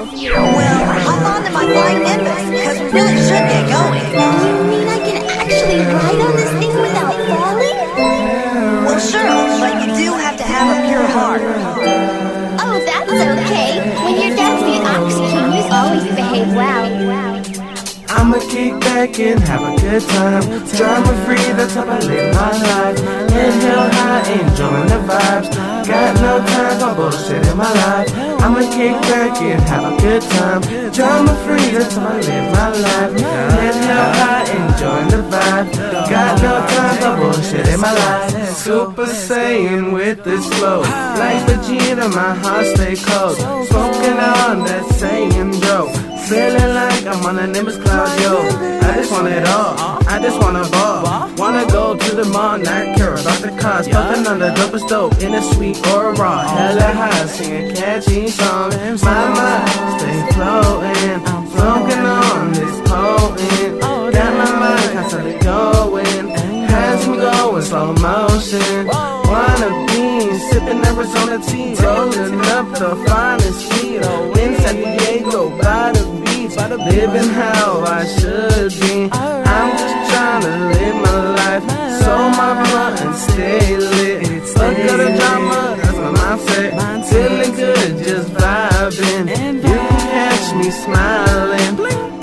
Well, hop on to my flying Nimbus, because we really should get going. You mean I can actually ride on this thing without falling? Well, sure, but you do have to have a pure heart. Oh, that's okay. When your dad's the Ox King, you always behave well. I'ma kick back and have a good time. Drama free, that's how I live my life. Inhale high, enjoying the vibes. Got no time for bullshit in my life. I'ma kick back and have a good time. Drama free, that's how I live my life. Inhale high, enjoying the vibe. Got no time for bullshit in my life. Super Saiyan with this flow. Like Vegeta, my heart stay cold. Smoking on that Saiyan dope. Feeling like I'm on a Nimbus cloud, yo. I just want it all, I just wanna ball. Wanna go to the mall, not care about the cost. Puffin' on the dopest dope, in a sweet or raw. Hella high, singing catchy songs. My mind stay floating, smoking on this potent. Got my mind constantly going, has me going slow motion. Wanna be sipping Arizona tea, rolling up the finest weed. In San Diego, by the beach, living how I should be. I'm just trying to live my life, so my blunt and stay lit. Look at the drama, that's my mindset. Feeling good, just vibing. You can catch me smiling.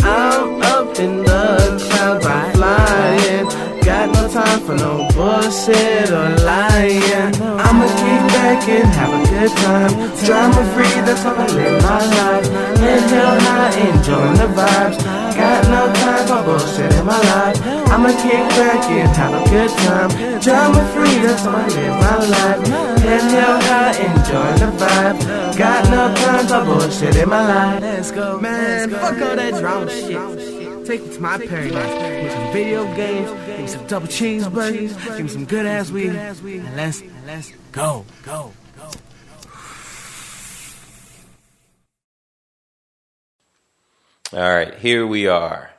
I'm up in the clouds, I'm flying. Got no time for no bullshit or lying. I'ma kick back and have a good time. Drama free, that's how I live my life. Inhale high, enjoying the vibes. Got no time for bullshit in my life. I'ma kick back and have a good time. Drama free, that's how I live my life. Inhale high, enjoying the vibe. Got no time for bullshit in my life. Let's go, man. Fuck all that drama shit. Take me to my paradise with some video games, give me some double cheeseburgers, give me some good ass weed, and let's go. All right, here we are.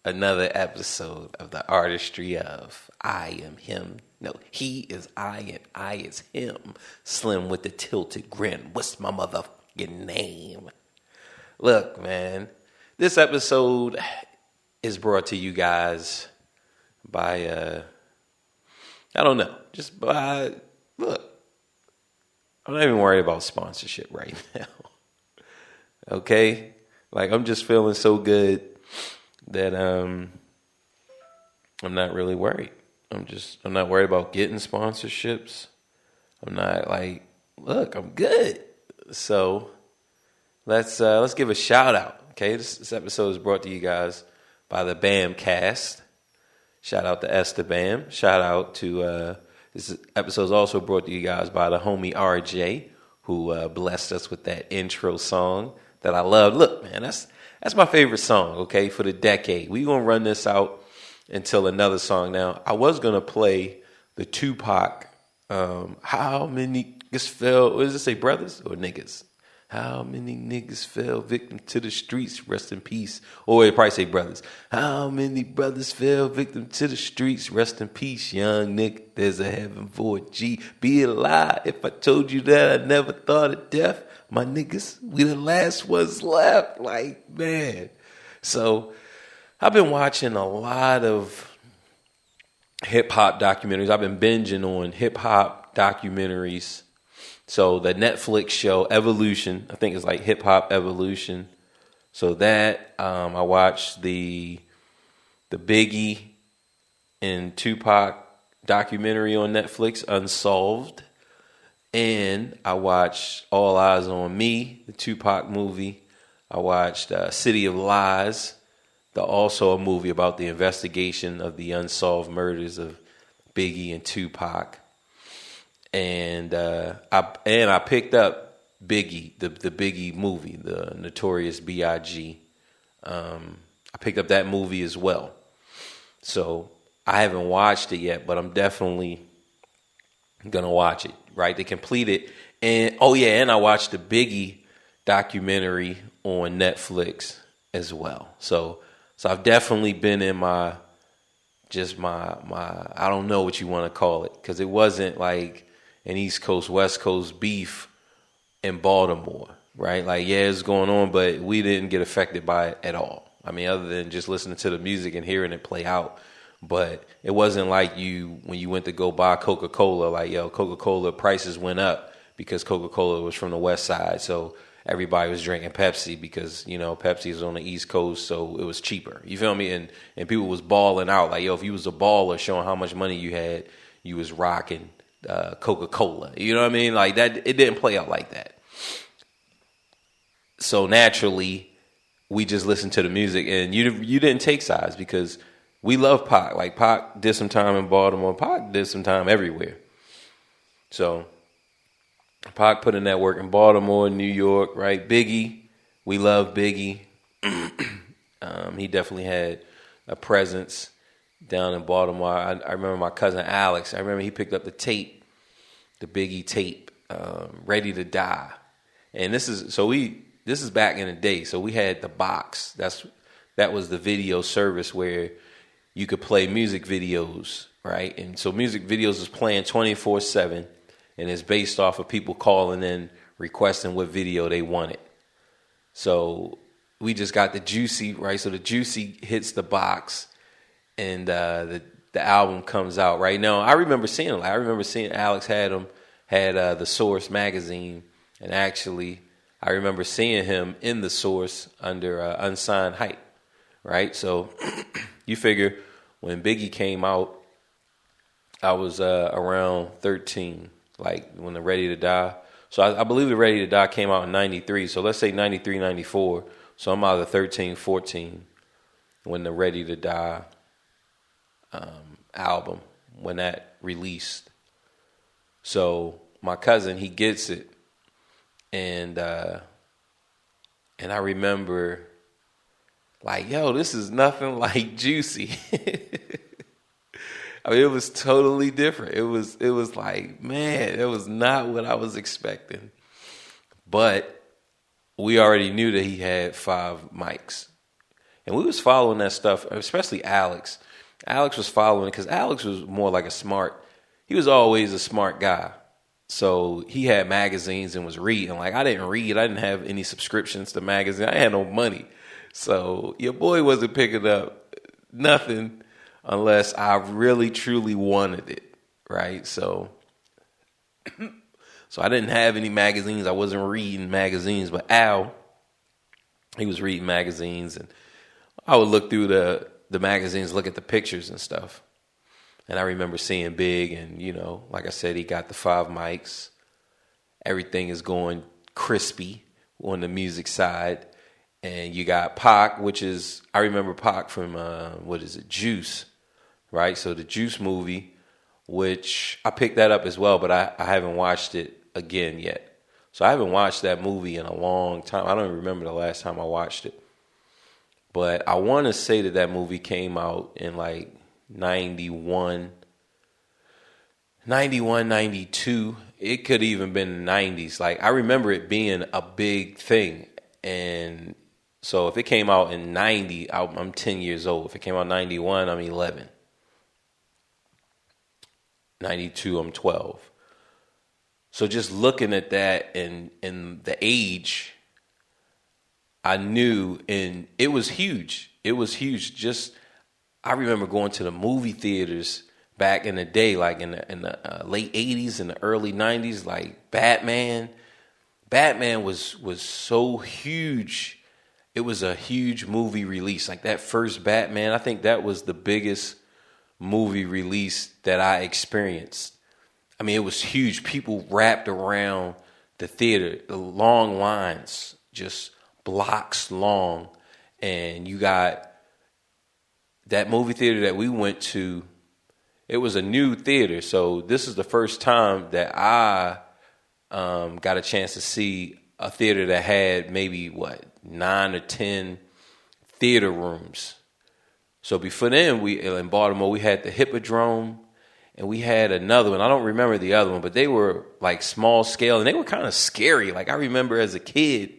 Another episode of the artistry of I am him. No, he is I and I is him. Slim with the tilted grin. What's my motherfucking name? Look, man, this episode is brought to you guys by, I don't know, just by, look, I'm not even worried about sponsorship right now, okay? Like, I'm just feeling so good that I'm not really worried. I'm not worried about getting sponsorships. I'm not like, look, I'm good. So let's give a shout out, okay? This episode is brought to you guys by the BAM cast. Shout out to Esther Bam. Shout out to, this episode is also brought to you guys by the homie RJ, who blessed us with that intro song that I love. Look, man, that's my favorite song, okay, for the decade. We're going to run this out until another song. Now, I was going to play the Tupac, how many niggas fell, what does it say, brothers or niggas? How many niggas fell victim to the streets, rest in peace. Or it probably say brothers. How many brothers fell victim to the streets, rest in peace. Young nigga, there's a heaven for a G. Be a lie if I told you that I never thought of death. My niggas, we the last ones left. Like, man. So, I've been watching a lot of hip-hop documentaries. I've been binging on hip-hop documentaries. So the Netflix show Evolution, I think it's like Hip Hop Evolution. So that I watched the Biggie and Tupac documentary on Netflix, Unsolved, and I watched All Eyes on Me, the Tupac movie. I watched City of Lies, also a movie about the investigation of the unsolved murders of Biggie and Tupac. And I picked up Biggie, the Biggie movie, the Notorious B.I.G. I picked up that movie as well. So I haven't watched it yet, but I'm definitely gonna watch it, right? To complete it. And and I watched the Biggie documentary on Netflix as well. So I've definitely been in my I don't know what you want to call it, because it wasn't like an East Coast, West Coast beef in Baltimore. right? Like, yeah, it's going on, but we didn't get affected by it at all. I mean, other than just listening to the music and hearing it play out. But it wasn't like when you went to go buy Coca-Cola, like, yo, Coca-Cola prices went up because Coca-Cola was from the West Side. So everybody was drinking Pepsi because, you know, Pepsi is on the East Coast, so it was cheaper. You feel me? And people was balling out. Like, yo, if you was a baller showing how much money you had, you was rocking Coca-Cola. You know what I mean? Like that, it didn't play out like that. So naturally, we just listened to the music, and you didn't take sides because we love Pac. Like, Pac did some time in Baltimore. Pac did some time everywhere. So Pac put in that work in Baltimore, New York, right? Biggie, we love Biggie. He definitely had a presence down in Baltimore. I remember my cousin Alex. I remember he picked up the tape, the Biggie tape, Ready to Die. And this is back in the day. So we had the box. That was the video service where you could play music videos, right? And so music videos is playing 24/7, and it's based off of people calling in requesting what video they wanted. So we just got the Juicy, right? So the Juicy hits the box, and the album comes out. Right now, I remember seeing it. I remember seeing Alex had the Source magazine, and actually, I remember seeing him in the Source under Unsigned Hype, right? So you figure when Biggie came out, I was around 13, like when the Ready to Die. So I believe the Ready to Die came out in 93. So let's say 93, 94. So I'm either 13, 14 when the Ready to Die album, when that released. So my cousin, he gets it. And I remember, like, yo, this is nothing like Juicy. I mean, it was totally different. It was like, man, it was not what I was expecting. But we already knew that he had 5 mics. And we was following that stuff, especially Alex. Alex was following because Alex was more like he was always a smart guy. So he had magazines and was reading. Like, I didn't read. I didn't have any subscriptions to magazines. I had no money. So your boy wasn't picking up nothing unless I really, truly wanted it, right? So I didn't have any magazines. I wasn't reading magazines. But Al, he was reading magazines. And I would look through the magazines, look at the pictures and stuff. And I remember seeing Big, and, you know, like I said, he got the 5 mics. Everything is going crispy on the music side. And you got Pac, I remember Pac from, Juice, right? So the Juice movie, which I picked that up as well, but I haven't watched it again yet. So I haven't watched that movie in a long time. I don't even remember the last time I watched it. But I want to say that movie came out in like 91, 92. It could even been the 90s. Like, I remember it being a big thing. And so if it came out in 90, I'm 10 years old. If it came out in 91, I'm 11. 92, I'm 12. So just looking at that and the age, I knew, and it was huge. It was huge. I remember going to the movie theaters back in the day, like in the late 80s and the early 90s, like Batman. Batman was so huge. It was a huge movie release. Like that first Batman, I think that was the biggest movie release that I experienced. I mean, it was huge. People wrapped around the theater, the long lines, just blocks long. And you got that movie theater that we went to. It was a new theater. So this is the first time that I got a chance to see a theater that had maybe 9 or 10 theater rooms. So before then, in Baltimore, we had the Hippodrome, and we had another one. I don't remember the other one, but they were like small scale, and they were kind of scary. Like, I remember as a kid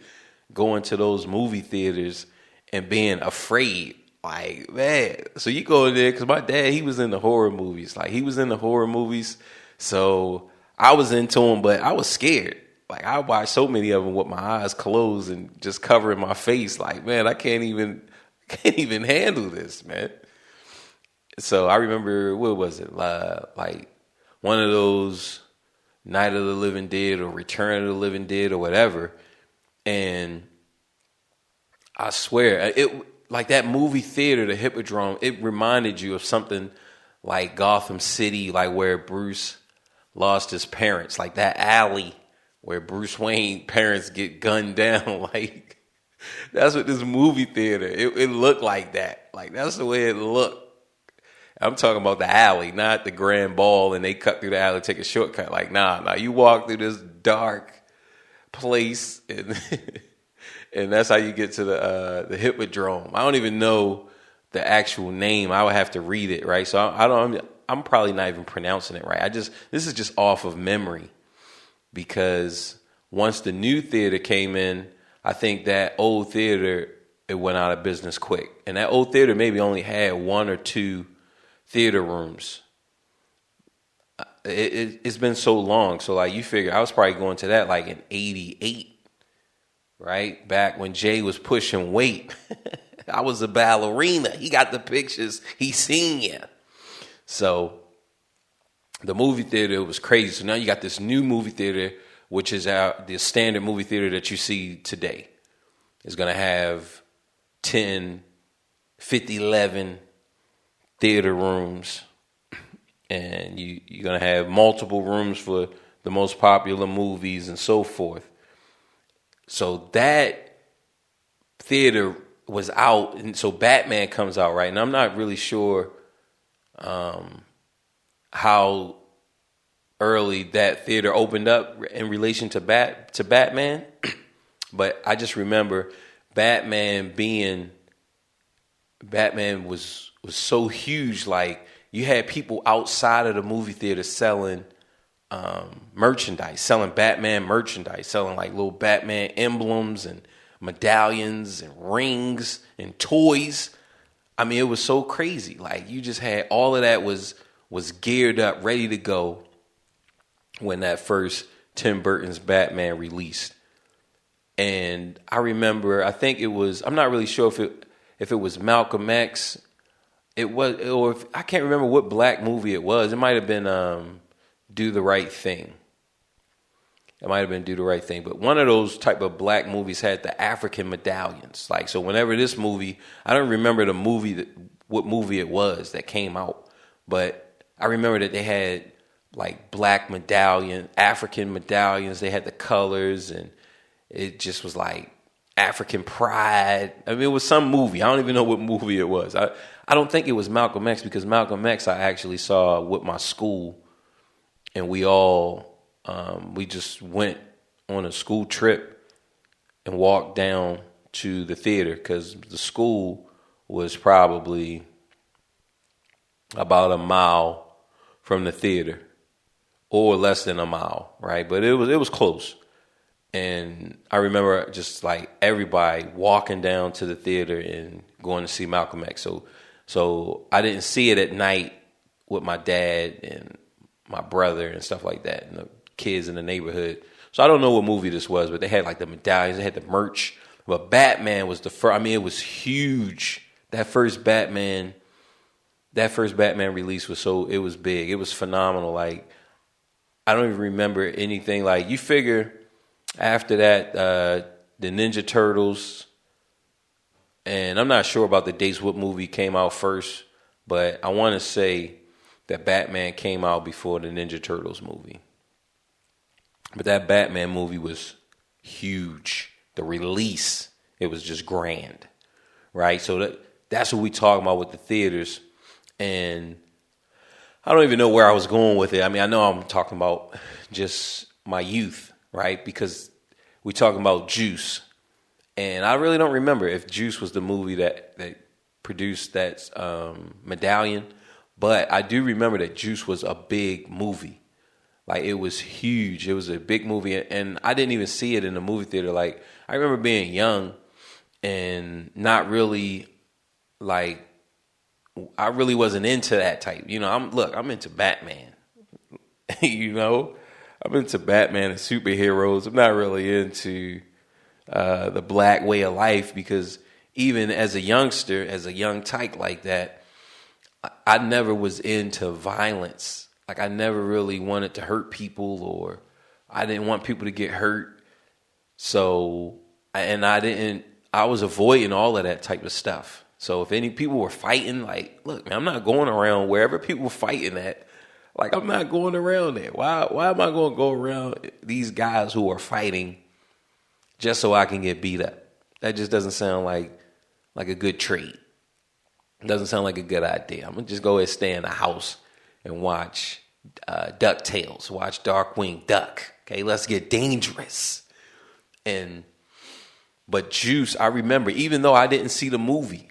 going to those movie theaters and being afraid. Like, man, so you go in there, because my dad, he was in the horror movies. Like, he was in the horror movies, so I was into him, but I was scared. Like I watched so many of them with my eyes closed and just covering my face. Like, man, I can't even handle this, man. So I remember, what was it? Like one of those Night of the Living Dead or Return of the Living Dead or whatever. And I swear, it like that movie theater, the Hippodrome, it reminded you of something like Gotham City, like where Bruce lost his parents, like that alley where Bruce Wayne parents get gunned down. Like, that's what this movie theater, it looked like that. Like, that's the way it looked. I'm talking about the alley, not the grand ball and they cut through the alley, take a shortcut. Like, nah, you walk through this dark place and and that's how you get to the Hippodrome. I don't even know the actual name. I would have to read it, right? So I'm probably not even pronouncing it right. This is just off of memory, because once the new theater came in, I think that old theater, it went out of business quick. And that old theater maybe only had 1 or 2 theater rooms. It's been so long. So like you figure I was probably going to that like in 88, right? Back when Jay was pushing weight. I was a ballerina. He got the pictures. He seen ya. So the movie theater was crazy. So now you got this new movie theater, which is the standard movie theater that you see today. It's going to have 10, 50, 11 theater rooms. And you're going to have multiple rooms for the most popular movies and so forth. So that theater was out. And so Batman comes out, right? And I'm not really sure how early that theater opened up in relation to Batman. But I just remember Batman was so huge. Like, you had people outside of the movie theater selling merchandise, selling Batman merchandise, selling like little Batman emblems and medallions and rings and toys. I mean, it was so crazy. Like, you just had all of that was geared up, ready to go when that first Tim Burton's Batman released. And I remember, I think it was, I'm not really sure if it was Malcolm X. It was, or I can't remember what black movie it was. It might have been Do the Right Thing. It might have been Do the Right Thing. But one of those type of black movies had the African medallions. Like, so whenever this movie, I don't remember what movie it was that came out. But I remember that they had like black medallion, African medallions. They had the colors, and it just was like African pride. I mean, it was some movie. I don't even know what movie it was. I don't think it was Malcolm X, because Malcolm X I actually saw with my school, and we all we just went on a school trip and walked down to the theater, because the school was probably about a mile from the theater, or less than a mile, right? But it was close. And I remember just like everybody walking down to the theater and going to see Malcolm X. So I didn't see it at night with my dad and my brother and stuff like that, and the kids in the neighborhood. So I don't know what movie this was, but they had like the medallions, they had the merch. But Batman was the first. I mean, it was huge. That first Batman release it was big. It was phenomenal. Like, I don't even remember anything. Like, you figure after that, the Ninja Turtles, and I'm not sure about the dates, what movie came out first, but I want to say that Batman came out before the Ninja Turtles movie. But that Batman movie was huge. The release, it was just grand, right? So that's what we talking about with the theaters. And I don't even know where I was going with it. I mean, I know I'm talking about just my youth, right? Because we talking about Juice. And I really don't remember if Juice was the movie that produced that medallion. But I do remember that Juice was a big movie. Like, it was huge. It was a big movie. And I didn't even see it in the movie theater. Like, I remember being young and not really, like, I really wasn't into that type. You know, I'm into Batman. You know? I'm into Batman and superheroes. I'm not really into the black way of life because even as a youngster, as a young tyke like that, I never was into violence. Like I never really wanted to hurt people, or I didn't want people to get hurt. So, I was avoiding all of that type of stuff. So if any people were fighting, like, look, man, I'm not going around wherever people were fighting at. Like, I'm not going around there. Why am I going to go around these guys who are fighting just so I can get beat up? That just doesn't sound like a good trade. It doesn't sound like a good idea. I'm going to just go ahead and stay in the house and watch DuckTales, watch Darkwing Duck. Okay, let's get dangerous. But Juice, I remember, even though I didn't see the movie,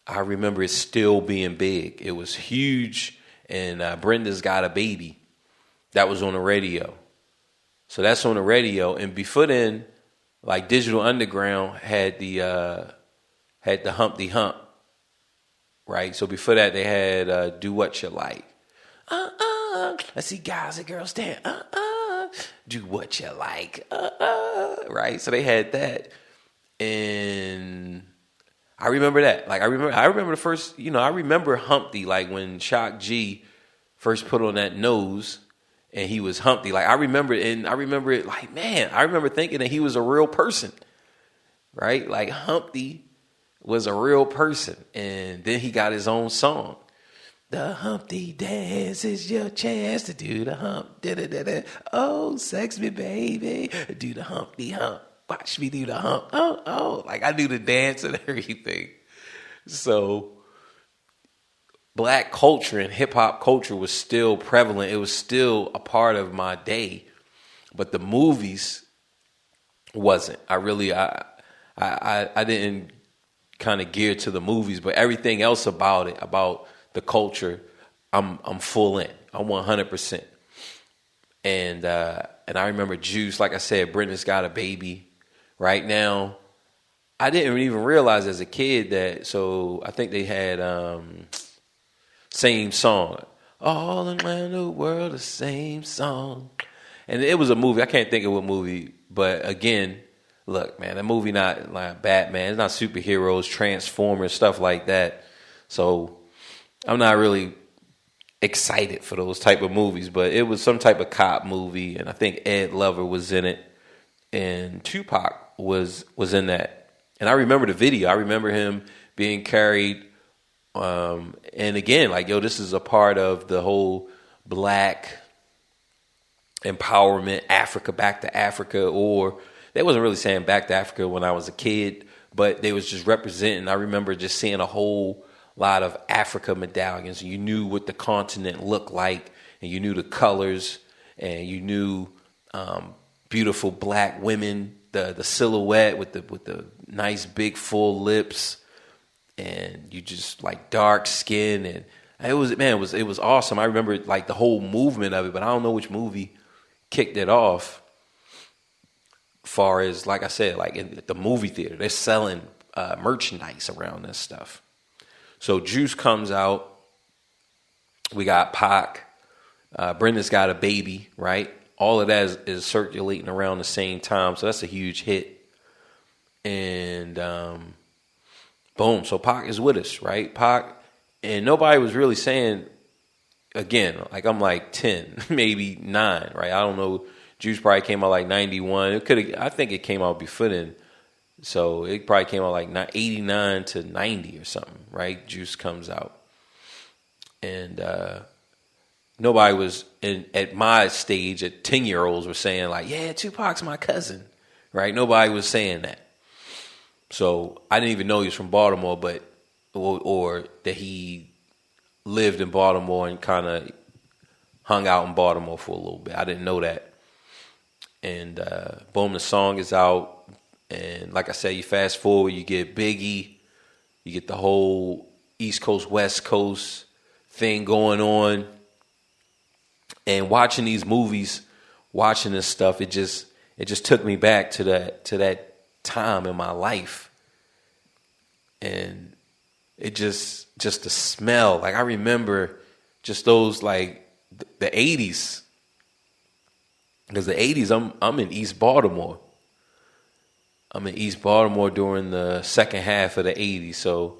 I remember it still being big. It was huge, and Brenda's Got a Baby. That was on the radio. So that's on the radio. And before then, like Digital Underground had the Humpty Hump, right? So before that, they had Do What You Like. I see guys and girls stand. Do what you like. Right? So they had that. And I remember that. Like I remember the first, I remember Humpty, like when Shock G first put on that nose and he was Humpty. Like I remember it like, man, I remember thinking that he was a real person. Right? Like Humpty was a real person. And then he got his own song. The Humpty dance is your chance to do the hump. Da-da-da-da. Oh, sex me, baby. Do the Humpty hump. Watch me do the hump. Oh. Like I do the dance and everything. So black culture and hip hop culture was still prevalent. It was still a part of my day. But the movies wasn't. I didn't kind of gear to the movies, but everything else about it, about the culture, I'm full in. I'm 100%. And I remember Juice, like I said, Brenda's Got a Baby. Right now, I didn't even realize as a kid that. So I think they had same song, all around the world, the same song. And it was a movie. I can't think of what movie, but again, look, man, that movie not like Batman. It's not superheroes, Transformers, stuff like that. So I'm not really excited for those type of movies, but it was some type of cop movie, and I think Ed Lover was in it, and Tupac was in that. And I remember the video. I remember him being carried, and again, like, yo, this is a part of the whole black empowerment, Africa, back to Africa, or they wasn't really saying back to Africa when I was a kid, but they was just representing. I remember just seeing a whole lot of Africa medallions. You knew what the continent looked like, and you knew the colors, and you knew beautiful black women, the silhouette with the nice big full lips, and you just like dark skin, and it was awesome. I remember like the whole movement of it, but I don't know which movie kicked it off. Far as, like I said, like in the movie theater, they're selling merchandise around this stuff. So Juice comes out. We got Pac. Brenda's Got a Baby, right? All of that is circulating around the same time. So that's a huge hit. And boom. So Pac is with us, right? Pac. And nobody was really saying, again, like I'm like 10, maybe 9, right? I don't know. Juice probably came out like 91. I think it came out before then. So it probably came out like 89 to 90 or something, right? Juice comes out. And nobody was, at my stage, at 10-year-olds were saying like, yeah, Tupac's my cousin, right? Nobody was saying that. So I didn't even know he was from Baltimore, but or that he lived in Baltimore and kind of hung out in Baltimore for a little bit. I didn't know that. And boom, the song is out. And like I said, you fast forward, you get Biggie, you get the whole East Coast, West Coast thing going on. And watching these movies, watching this stuff, it just took me back to that time in my life. And it just the smell. Like I remember just those, like the 80s, Because the 80s, I'm in East Baltimore. I'm in East Baltimore during the second half of the 80s. So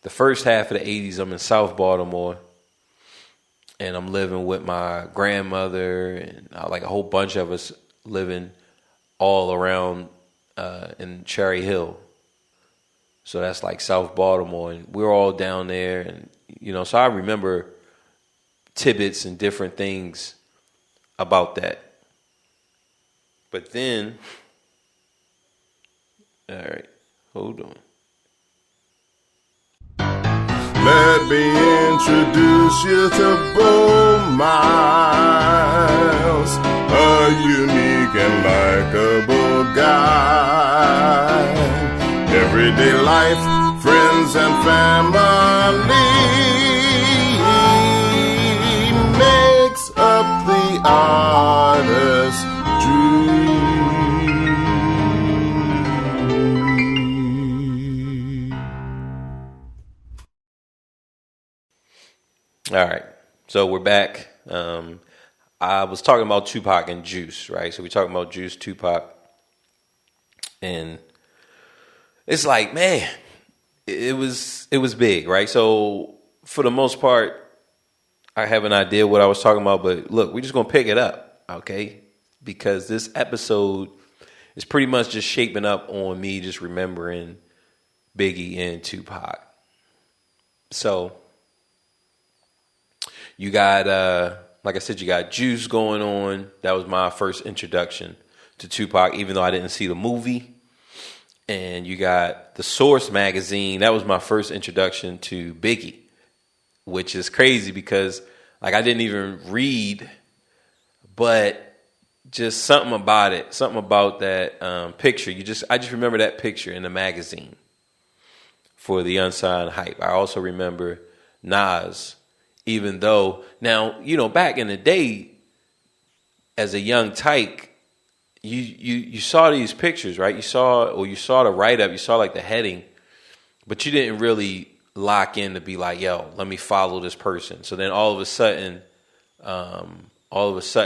the first half of the 80s, I'm in South Baltimore. And I'm living with my grandmother and like a whole bunch of us living all around in Cherry Hill. So that's like South Baltimore. And we're all down there. And, so I remember tidbits and different things about that. But then, all right, hold on. Let me introduce you to Bo Miles, a unique and likable guy. Everyday life, friends and family makes up the artist's dream. All right, so we're back. I was talking about Tupac and Juice, right? So we're talking about Juice, Tupac, and it's like, man, it was big, right? So for the most part, I have an idea what I was talking about, but look, we're just gonna pick it up, okay? Because this episode is pretty much just shaping up on me just remembering Biggie and Tupac. So you got, like I said, you got Juice going on. That was my first introduction to Tupac, even though I didn't see the movie. And you got The Source magazine. That was my first introduction to Biggie, which is crazy because, like, I didn't even read, but just something about it, something about that picture. I just remember that picture in the magazine for the Unsigned Hype. I also remember Nas. Even though, now, back in the day, as a young tyke, you saw these pictures, right? You saw the write-up, you saw like the heading, but you didn't really lock in to be like, yo, let me follow this person. So then all of a sudden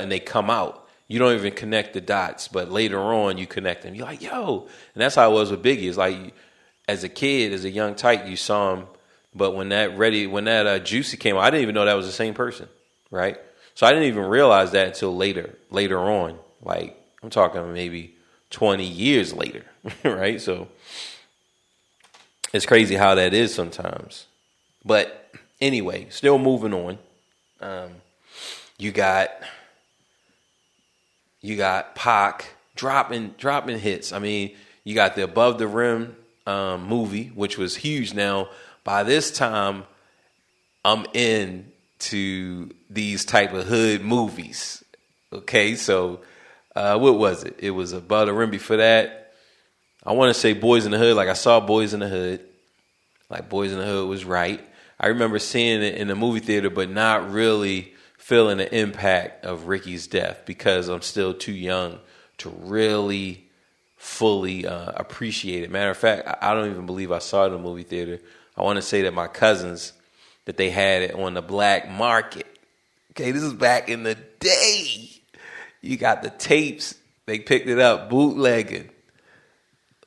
they come out. You don't even connect the dots, but later on you connect them. You're like, yo. And that's how it was with Biggie. It's like, as a kid, as a young tyke, you saw him. But when that Juicy came out, I didn't even know that was the same person, right? So I didn't even realize that until later on. Like, I'm talking maybe 20 years later, right? So it's crazy how that is sometimes. But anyway, still moving on. You got Pac dropping hits. I mean, you got the Above the Rim movie, which was huge. Now, by this time, I'm into these type of hood movies. Okay, so what was it? It was Above the Rim. Before that, I want to say Boys in the Hood. Like, I saw Boys in the Hood. Like, Boys in the Hood was right. I remember seeing it in the movie theater, but not really feeling the impact of Ricky's death because I'm still too young to really fully appreciate it. Matter of fact, I don't even believe I saw it in the movie theater. I want to say that my cousins, that they had it on the black market. Okay, this is back in the day. You got the tapes. They picked it up, bootlegging.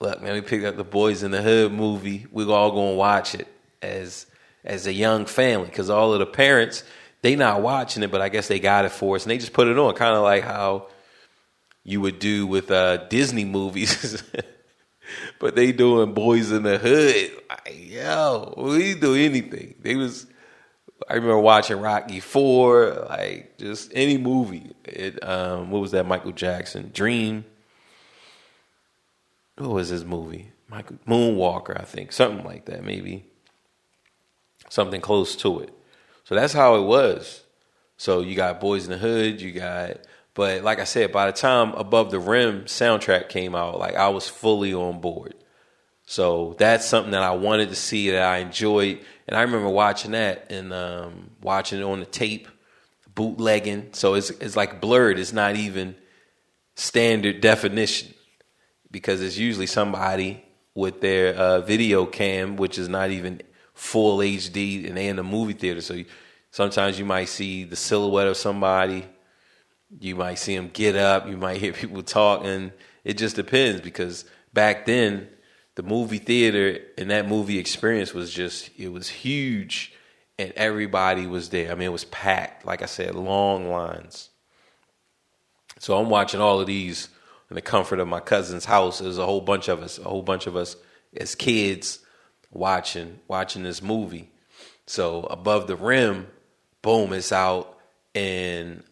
Look, man, we picked up the Boys in the Hood movie. We're all going to watch it as a young family because all of the parents, they not watching it, but I guess they got it for us. And they just put it on, kind of like how you would do with Disney movies. But they doing Boys in the Hood. Like, yo, we do anything. I remember watching Rocky IV, like just any movie. What was that? Michael Jackson, Dream. What was his movie? Moonwalker, I think. Something like that, maybe. Something close to it. So that's how it was. So you got Boys in the Hood, but like I said, by the time Above the Rim soundtrack came out, like I was fully on board. So that's something that I wanted to see, that I enjoyed. And I remember watching that and watching it on the tape, bootlegging. So it's like blurred. It's not even standard definition because it's usually somebody with their video cam, which is not even full HD, and they in the movie theater. So sometimes you might see the silhouette of somebody, You might see him get up. You might hear people talk, and it just depends because back then, the movie theater and that movie experience it was huge, and everybody was there. I mean, it was packed. Like I said, long lines. So I'm watching all of these in the comfort of my cousin's house. There's a whole bunch of us as kids watching this movie. So Above the Rim, boom, it's out, and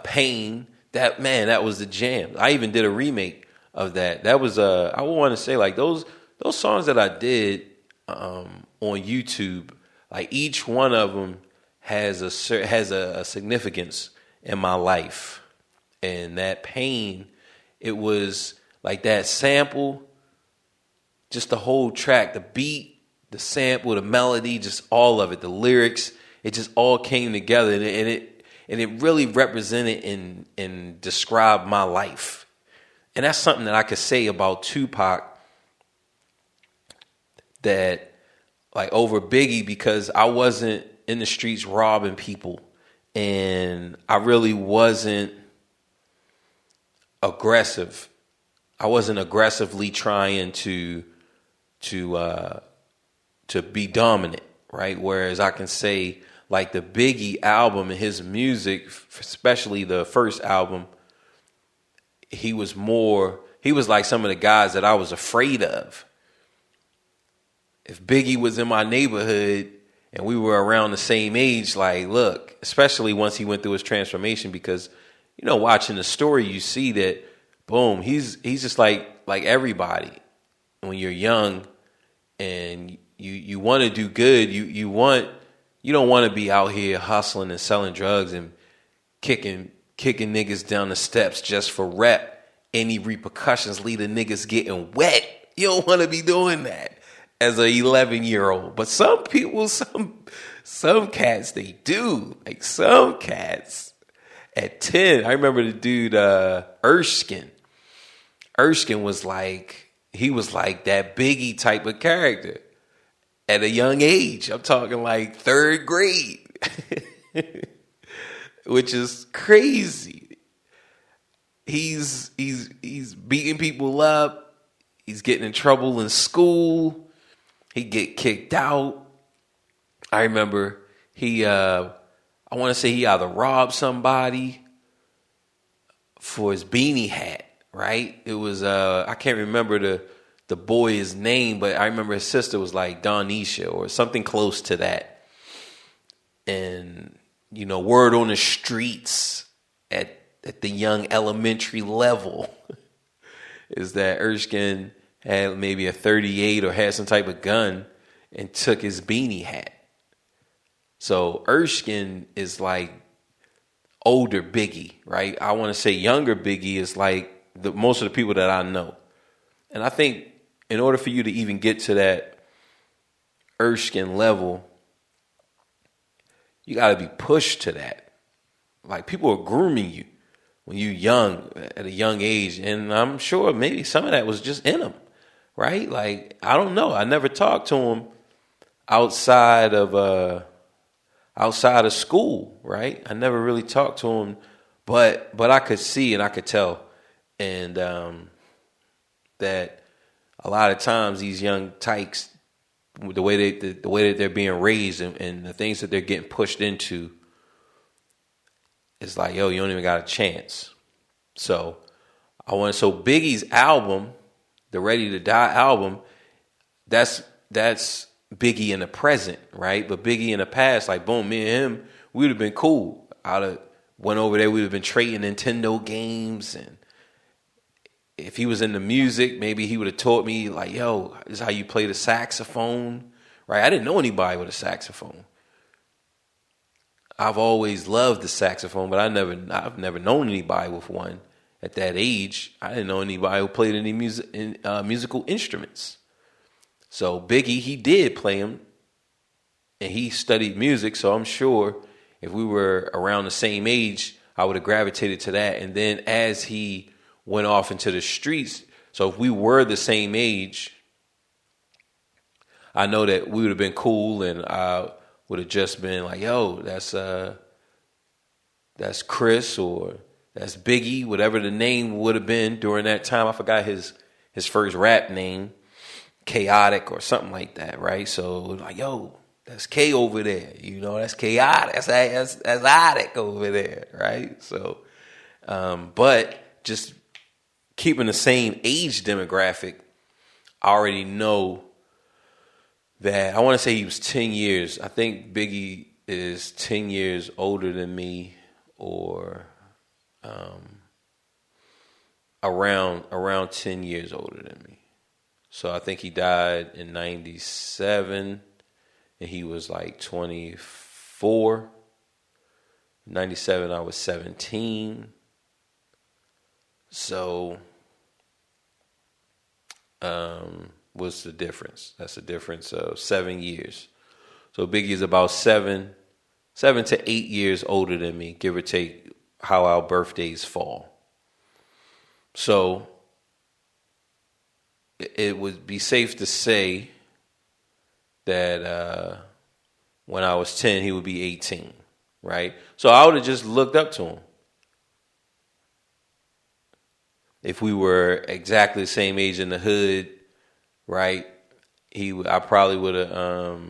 Pain. That was the jam. I even did a remake of that. That was I would want to say like those songs that I did on YouTube. Like each one of them has a significance in my life. And that Pain, it was like that sample, just the whole track, the beat, the sample, the melody, just all of it, the lyrics, it just all came together, and it really represented and described my life. And that's something that I could say about Tupac that like over Biggie, because I wasn't in the streets robbing people, and I really wasn't aggressive. I wasn't aggressively trying to be dominant, right? Whereas I can say like the Biggie album and his music, especially the first album, he was like some of the guys that I was afraid of. If Biggie was in my neighborhood and we were around the same age, like, look, especially once he went through his transformation, because, you know, watching the story, you see that, boom, he's just like everybody. When you're young and you want to do good, you don't want to be out here hustling and selling drugs and kicking niggas down the steps just for rep. Any repercussions lead to niggas getting wet. You don't want to be doing that as an 11-year-old. But some people, some cats, they do. Like some cats at 10. I remember the dude Erskine. Erskine was like that Biggie type of character at a young age. I'm talking like 3rd grade, which is crazy. He's beating people up. He's getting in trouble in school. He get kicked out. I remember I want to say he either robbed somebody for his beanie hat, right? It was, I can't remember the boy's name, but I remember his sister was like Donisha or something close to that. And, you know, word on the streets at the young elementary level is that Erskine had maybe a 38 or had some type of gun and took his beanie hat. So Erskine is like older Biggie, right? I want to say younger Biggie is like most of the people that I know. And I think in order for you to even get to that Erskine level, you got to be pushed to that. Like people are grooming you when you're young, at a young age. And I'm sure maybe some of that was just in them, right? Like, I don't know. I never talked to him outside of school, right? I never really talked to him, but I could see and I could tell. And that a lot of times these young tykes, the way that they're being raised and the things that they're getting pushed into, it's like, yo, you don't even got a chance. So Biggie's album, the Ready to Die album, that's Biggie in the present, right? But Biggie in the past, like, boom, me and him, we would have been cool. I'd have went over there, we would have been trading Nintendo games, and if he was into music, maybe he would have taught me, like, yo, this is how you play the saxophone, right? I didn't know anybody with a saxophone. I've always loved the saxophone, but I've never known anybody with one at that age. I didn't know anybody who played any musical instruments. So Biggie, he did play them, and he studied music. So I'm sure if we were around the same age, I would have gravitated to that. And then as he went off into the streets, so if we were the same age, I know that we would have been cool, and I would have just been like, yo, that's that's Chris, or that's Biggie, whatever the name would have been during that time. I forgot his first rap name, Chaotic or something like that, right? So like, yo, that's K over there, that's chaotic, that's Otic over there, right? So, but just keeping the same age demographic, I already know that I want to say he was 10 years. I think Biggie is 10 years older than me, or around 10 years older than me. So I think he died in 97, and he was like 24. 97, I was 17. So what's the difference? That's a difference of 7 years. So Biggie is about 7 to 8 years older than me, give or take how our birthdays fall. So it would be safe to say that when I was 10, he would be 18, right? So I would have just looked up to him. If we were exactly the same age in the hood, right? I probably would have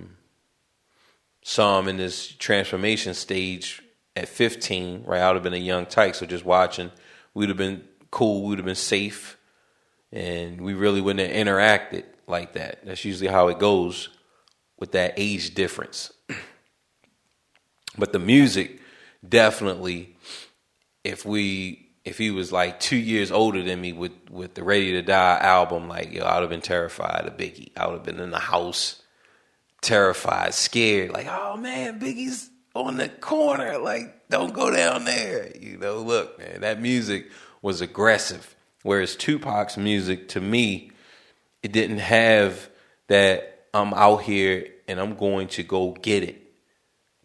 saw him in this transformation stage at 15, right? I would have been a young tyke, so just watching, we'd have been cool, we'd have been safe, and we really wouldn't have interacted like that. That's usually how it goes with that age difference. But the music, definitely, if he was like 2 years older than me with the Ready to Die album, like, yo, I would have been terrified of Biggie. I would have been in the house, terrified, scared, like, oh man, Biggie's on the corner, like, don't go down there. Look, man, that music was aggressive. Whereas Tupac's music, to me, it didn't have that I'm out here and I'm going to go get it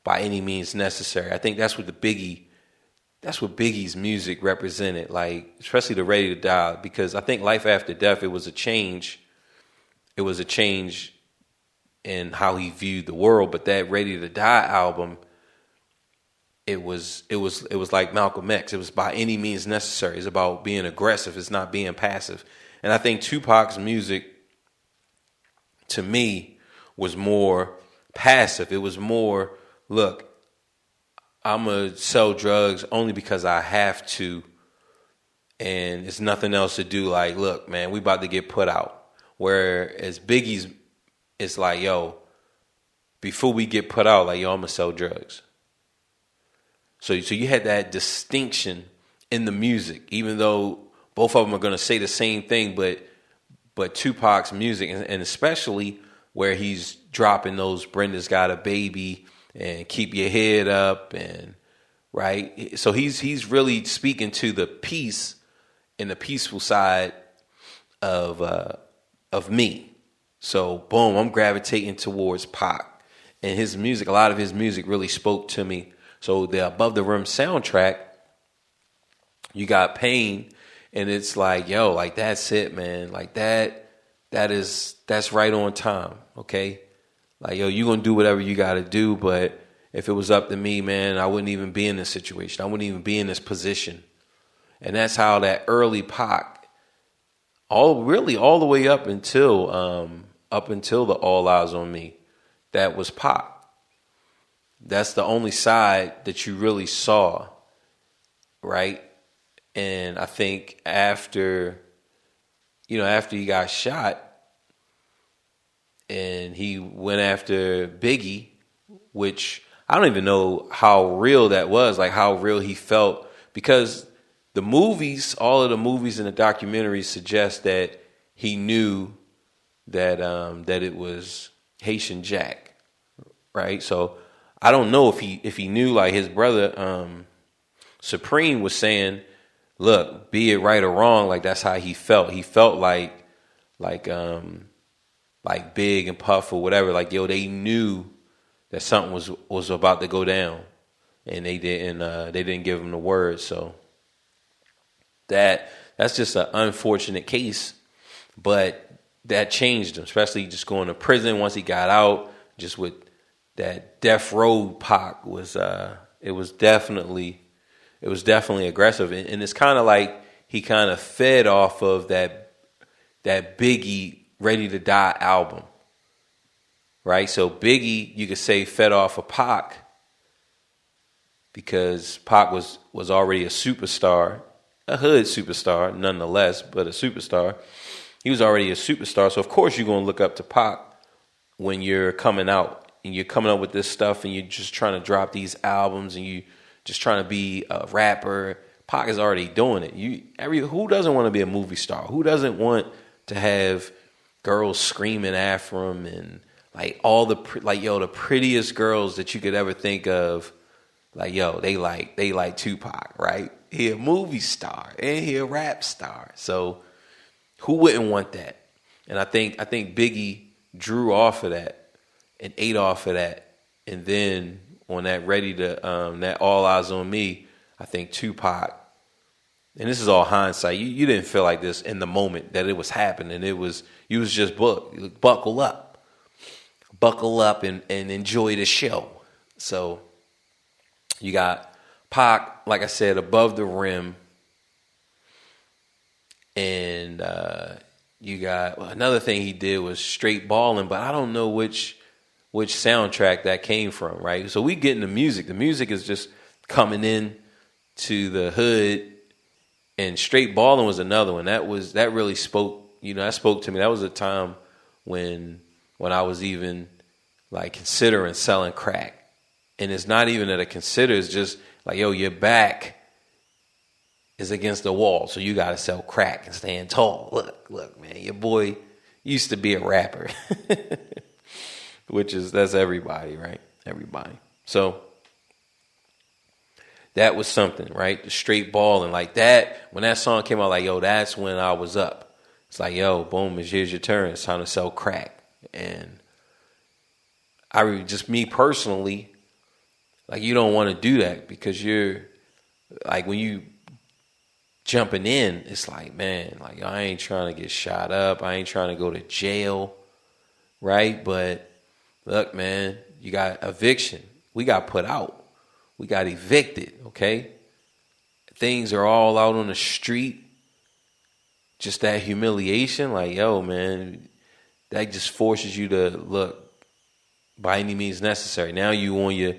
by any means necessary. I think that's what Biggie's music represented, like, especially the Ready to Die, because I think Life After Death, it was a change. It was a change in how he viewed the world. But that Ready to Die album, it was like Malcolm X. It was by any means necessary. It's about being aggressive. It's not being passive. And I think Tupac's music, to me, was more passive. It was more, look, I'm going to sell drugs only because I have to, and it's nothing else to do. Like, look, man, we about to get put out. Whereas Biggie's, it's like, yo, before we get put out, like, yo, I'm going to sell drugs. So you had that distinction in the music, even though both of them are going to say the same thing, but Tupac's music, and especially where he's dropping those Brenda's Got a Baby and Keep Your Head Up, and right. So he's really speaking to the peace and the peaceful side of me. So boom, I'm gravitating towards Pac, and his music. A lot of his music really spoke to me. So the Above the Rim soundtrack, you got Pain, and it's like, yo, like, that's it, man. Like, that's right on time. Okay. Like, yo, you gonna do whatever you gotta do, but if it was up to me, man, I wouldn't even be in this situation. I wouldn't even be in this position. And that's how that early Pac, all the way up until the All Eyes on Me, that was Pac. That's the only side that you really saw, right? And I think after he got shot, and he went after Biggie, which I don't even know how real that was, like how real he felt, because the movies, all of the movies and the documentaries suggest that he knew that it was Haitian Jack, right? So I don't know if he knew, like his brother Supreme was saying, look, be it right or wrong, like that's how he felt. He felt like Big and Puff or whatever, like, yo, they knew that something was about to go down, and they didn't give him the word. So that's just an unfortunate case, but that changed him, especially just going to prison once he got out. Just with that Death Row Pac was it was definitely it was definitely aggressive, and it's kind of like he kind of fed off of that Biggie Ready to Die album, right? So Biggie, you could say, fed off of Pac because Pac was already a superstar, a hood superstar nonetheless, but a superstar. He was already a superstar, so of course you're gonna look up to Pac when you're coming out and you're coming up with this stuff and you're just trying to drop these albums and you just trying to be a rapper. Pac is already doing it. Who doesn't want to be a movie star? Who doesn't want to have girls screaming after him and like all the the prettiest girls that you could ever think of? Like, yo, they like Tupac, right? He a movie star and he a rap star. So who wouldn't want that? And I think Biggie drew off of that and ate off of that. And then on that that All Eyes on Me, I think Tupac, and this is all hindsight, you didn't feel like this in the moment that it was happening. You was just buckle up and enjoy the show. So you got Pac, like I said, above the rim. And you got another thing he did was Straight Ballin', but I don't know which soundtrack that came from, right? So we get into music. The music is just coming in to the hood, and Straight Ballin' was another one. That really spoke, that spoke to me. That was a time when I was even like considering selling crack. And it's not even that I consider, it's just like, yo, your back is against the wall, so you got to sell crack and stand tall. Look, man, your boy used to be a rapper, that's everybody, right? Everybody. So that was something, right? The Straight Ballin', like that. When that song came out, like, yo, that's when I was up. It's like, yo, boom, here's your turn. It's time to sell crack. And just me personally, like, you don't want to do that because you're like, when you jumping in, it's like, man, like, I ain't trying to get shot up. I ain't trying to go to jail, right? But look, man, you got eviction. We got put out. We got evicted, okay? Things are all out on the street. Just that humiliation, like, yo, man, that just forces you to look by any means necessary. Now you on your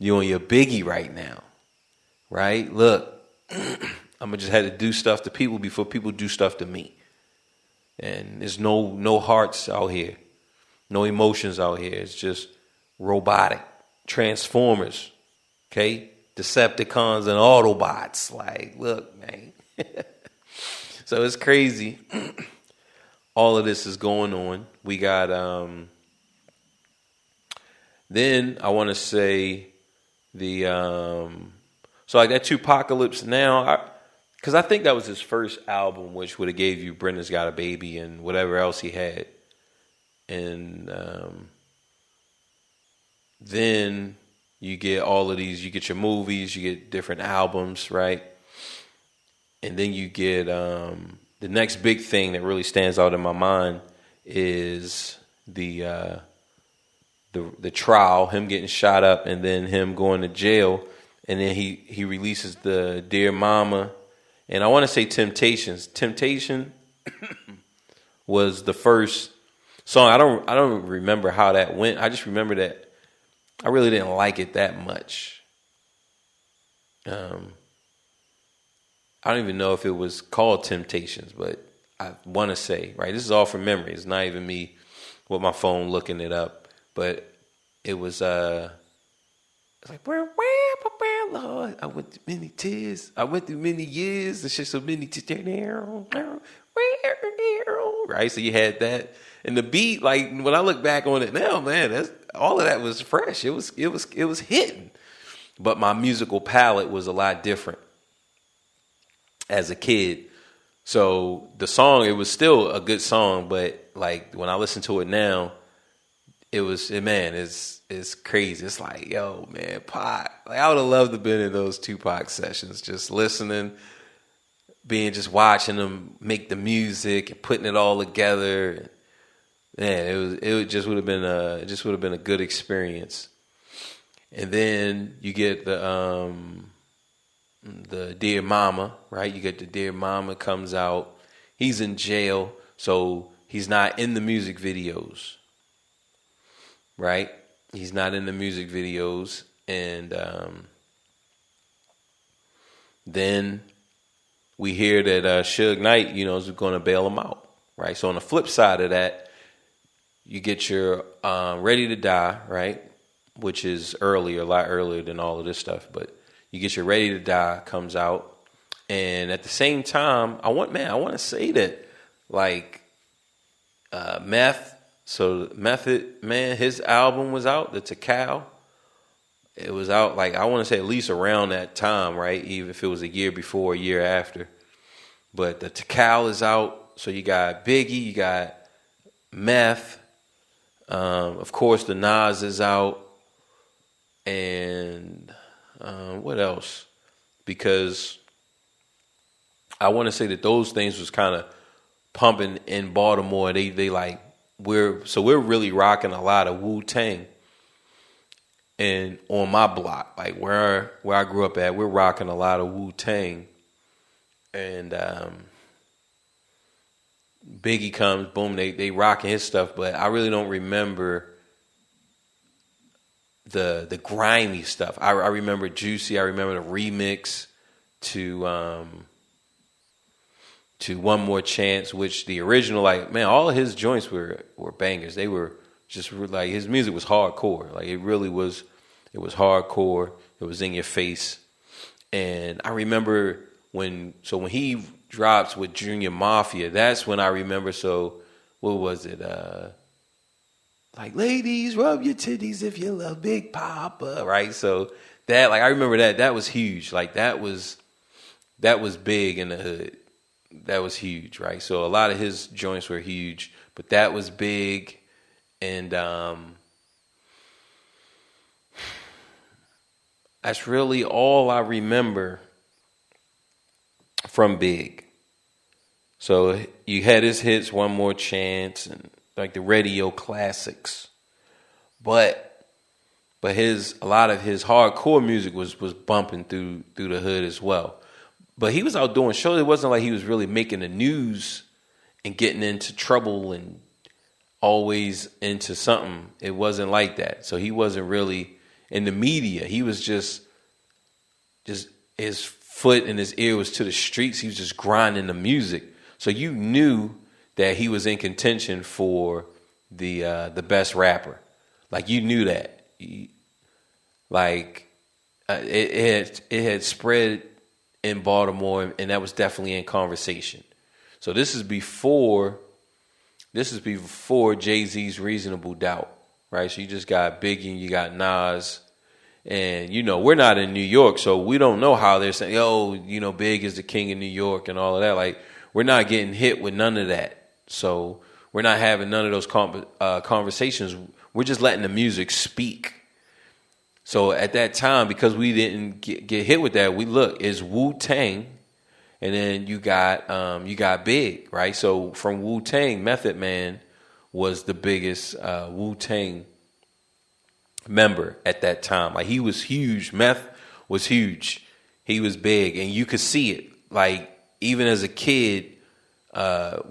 Biggie right now, right? Look, I'm gonna just have to do stuff to people before people do stuff to me. And there's no hearts out here, no emotions out here. It's just robotic Transformers, okay? Decepticons and Autobots. Like, look, man. So it's crazy. All of this is going on. We got then I want to say so like that Tupacalypse Now, because I think that was his first album, which would have gave you Brenda's Got a Baby and whatever else he had. And then you get all of these, you get your movies, you get different albums, right? And then you get the next big thing that really stands out in my mind is the trial, him getting shot up and then him going to jail. And then he releases the Dear Mama. And I want to say Temptations. Temptation was the first song. I don't remember how that went. I just remember that I really didn't like it that much. I don't even know if it was called Temptations, but I want to say, right, this is all from memory. It's not even me with my phone looking it up. But it was like, Lord, I went through many tears. I went through many years. It's just so many tears. Right? So you had that. And the beat, like, when I look back on it now, man, all of that was fresh. It was hitting. But my musical palette was a lot different as a kid. So the song, it was still a good song, but like when I listen to it now, it's crazy. It's like, yo, man, Pac. Like, I would have loved to have been in those Tupac sessions, just listening, just watching them make the music and putting it all together. Man, it just would have been a good experience. And then you get the the Dear Mama, right? You get the Dear Mama comes out. He's in jail, so he's not in the music videos, right? He's not in the music videos. And then we hear that Suge Knight, is going to bail him out, right? So on the flip side of that, you get your Ready to Die, right? Which is a lot earlier than all of this stuff. But you get your Ready to Die comes out. And at the same time, I want to say that, like, Method Man, his album was out, the TAO. It was out, like, I want to say at least around that time, right? Even if it was a year before, a year after. But the TAO is out. So you got Biggie, you got Meth. Of course, the Nas is out. And what else? Because I want to say that those things was kind of pumping in Baltimore. They like, we're really rocking a lot of Wu-Tang. And on my block, like where I grew up at, we're rocking a lot of Wu-Tang. And Biggie comes, boom, they rocking his stuff, but I really don't remember the grimy stuff. I remember Juicy. I remember the remix to One More Chance, which the original, like, man, all of his joints were bangers. They were just like, his music was hardcore. Like, it really was. It was hardcore. It was in your face. And I remember when he drops with Junior Mafia, that's when I remember. So what was it? Like, ladies, rub your titties if you love Big Papa, right? So that, like, I remember that was huge. Like, that was big in the hood. That was huge, right? So a lot of his joints were huge, but that was big. And that's really all I remember from Big. So you had his hits, One More Chance, and like the radio classics. But a lot of his hardcore music was bumping through the hood as well. But he was out doing shows. It wasn't like he was really making the news and getting into trouble and always into something. It wasn't like that. So he wasn't really in the media. He was just his foot and his ear was to the streets. He was just grinding the music. So you knew that he was in contention for the best rapper. Like, you knew that. It had spread in Baltimore, and that was definitely in conversation. So this is before Jay-Z's Reasonable Doubt, right? So you just got Biggie and you got Nas. And, we're not in New York, so we don't know how they're saying, Big is the king of New York and all of that. Like, we're not getting hit with none of that. So we're not having none of those conversations. We're just letting the music speak. So at that time, because we didn't get hit with that, it's Wu-Tang, and then you got Big, right? So from Wu-Tang, Method Man was the biggest Wu-Tang member at that time. Like, he was huge. Meth was huge. He was big, and you could see it. Like, even as a kid,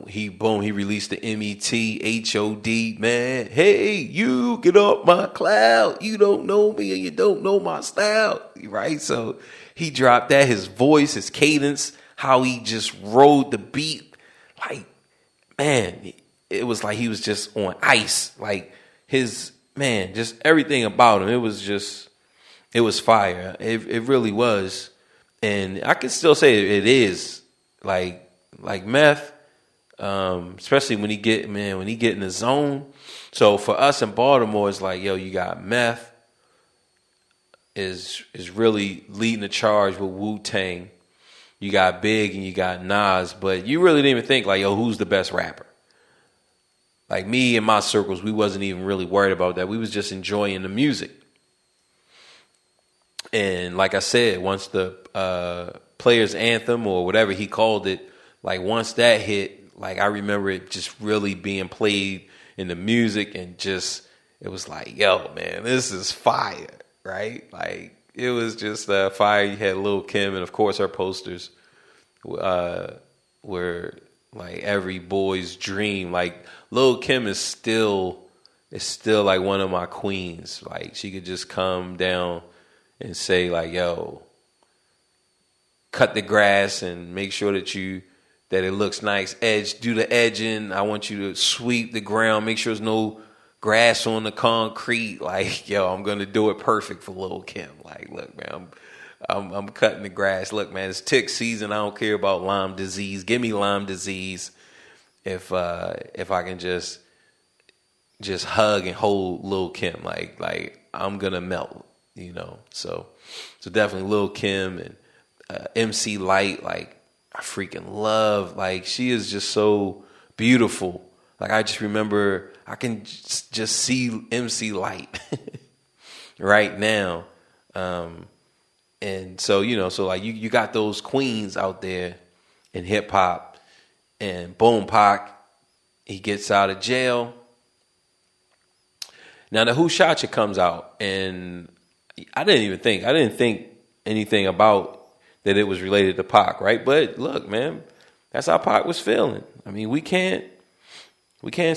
he released the MET-HOD, man. Hey, you get off my cloud. You don't know me and you don't know my style, right? So he dropped that, his voice, his cadence, how he just rode the beat. Like, man, it was like he was just on ice. Like, just everything about him. It was fire. It really was. And I can still say it is like Meth, especially when he get in the zone. So for us in Baltimore, it's like, you got Meth is really leading the charge with Wu-Tang. You got Big and you got Nas, but you really didn't even think like, who's the best rapper? Like, me and my circles, we wasn't even really worried about that. We was just enjoying the music. And like I said, once the Players Anthem or whatever he called it, like, once that hit, like, I remember it just really being played in the music, and just, it was like, man, this is fire, right? Like, it was just fire. You had Lil' Kim, and of course her posters were like every boy's dream. Like Lil' Kim is still like one of my queens. Like she could just come down and say like, "Yo, cut the grass and make sure that it looks nice. Do the edging. I want you to sweep the ground. Make sure there's no grass on the concrete." Like, yo, I'm gonna do it perfect for Lil' Kim. Like, look, man, I'm cutting the grass. Look, man, it's tick season. I don't care about Lyme disease. Give me Lyme disease if I can just hug and hold Lil' Kim. Like I'm gonna melt, you know. So definitely Lil' Kim and MC Light. Like I freaking love. Like she is just so beautiful. Like I just remember I can just see MC Light right now. And so, you know, so like you got those queens out there in hip hop, and boom, Pac, he gets out of jail. Now the Who Shot You comes out, and I didn't think anything about that it was related to Pac, right? But look, man, that's how Pac was feeling. I mean, we can't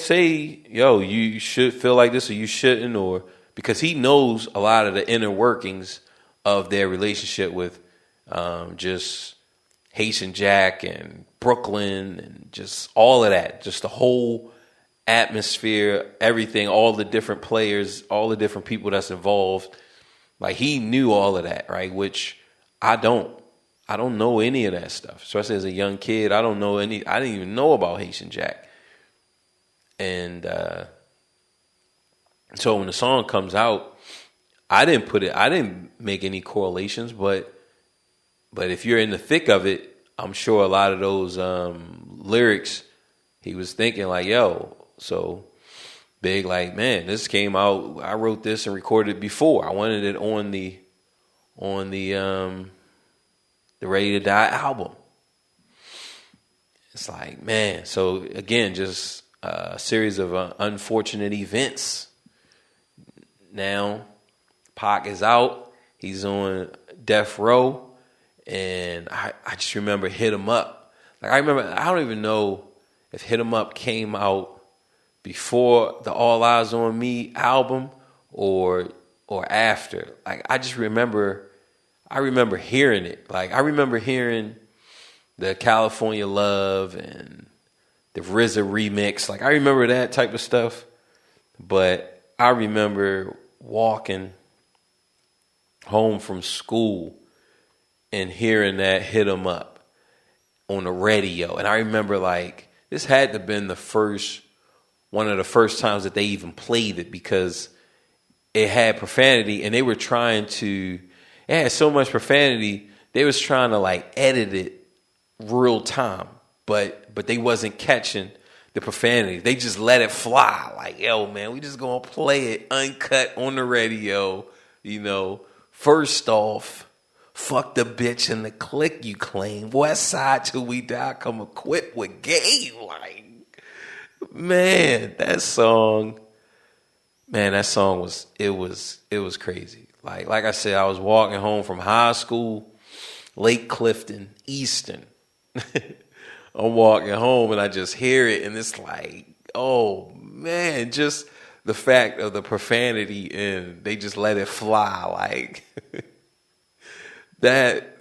say, yo, you should feel like this or you shouldn't, or because he knows a lot of the inner workings of their relationship with just Haitian Jack and Brooklyn and just all of that, just the whole atmosphere, everything, all the different players, all the different people that's involved. Like he knew all of that, right? Which I don't know any of that stuff. Especially as a young kid, I didn't even know about Haitian Jack. And so when the song comes out, I didn't make any correlations, but if you're in the thick of it, I'm sure a lot of those lyrics, he was thinking like, yo, so Big, like, man, this came out, I wrote this and recorded it before. I wanted it on the Ready to Die album. It's like, man, so again, just a series of unfortunate events. Now, Pac is out. He's on death row. And I just remember Hit 'Em Up. Like, I don't even know if Hit 'Em Up came out before the All Eyes on Me album or after. Like, I remember hearing it. Like, I remember hearing the California Love and the RZA remix. Like, I remember that type of stuff. But I remember walking home from school and hearing that Hit 'Em Up on the radio. And I remember, like, this had to have been one of the first times that they even played it, because it had profanity, and it had so much profanity, they was trying to like edit it real time, but they wasn't catching the profanity. They just let it fly. Like, yo, man, we just gonna play it uncut on the radio. You know, first off, fuck the bitch and the click you claim. West Side till we die, come equipped with game. Like, man, that song was crazy. Like I said, I was walking home from high school, Lake Clifton, Easton. I'm walking home and I just hear it, and it's like, oh man, just the fact of the profanity, and they just let it fly. Like, that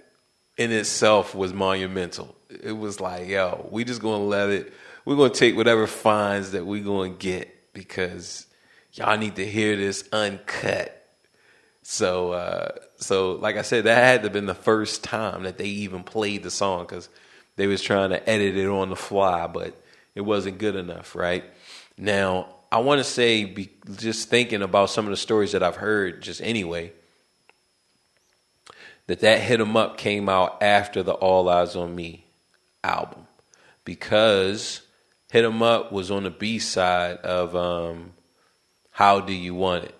in itself was monumental. It was like, yo, we just gonna we're gonna take whatever fines that we gonna get, because y'all need to hear this uncut. So like I said, that had to have been the first time that they even played the song, because they was trying to edit it on the fly, but it wasn't good enough, right? Now, I want to say, just thinking about some of the stories that I've heard just anyway, that Hit 'Em Up came out after the All Eyes on Me album, because Hit 'Em Up was on the B-side of How Do You Want It,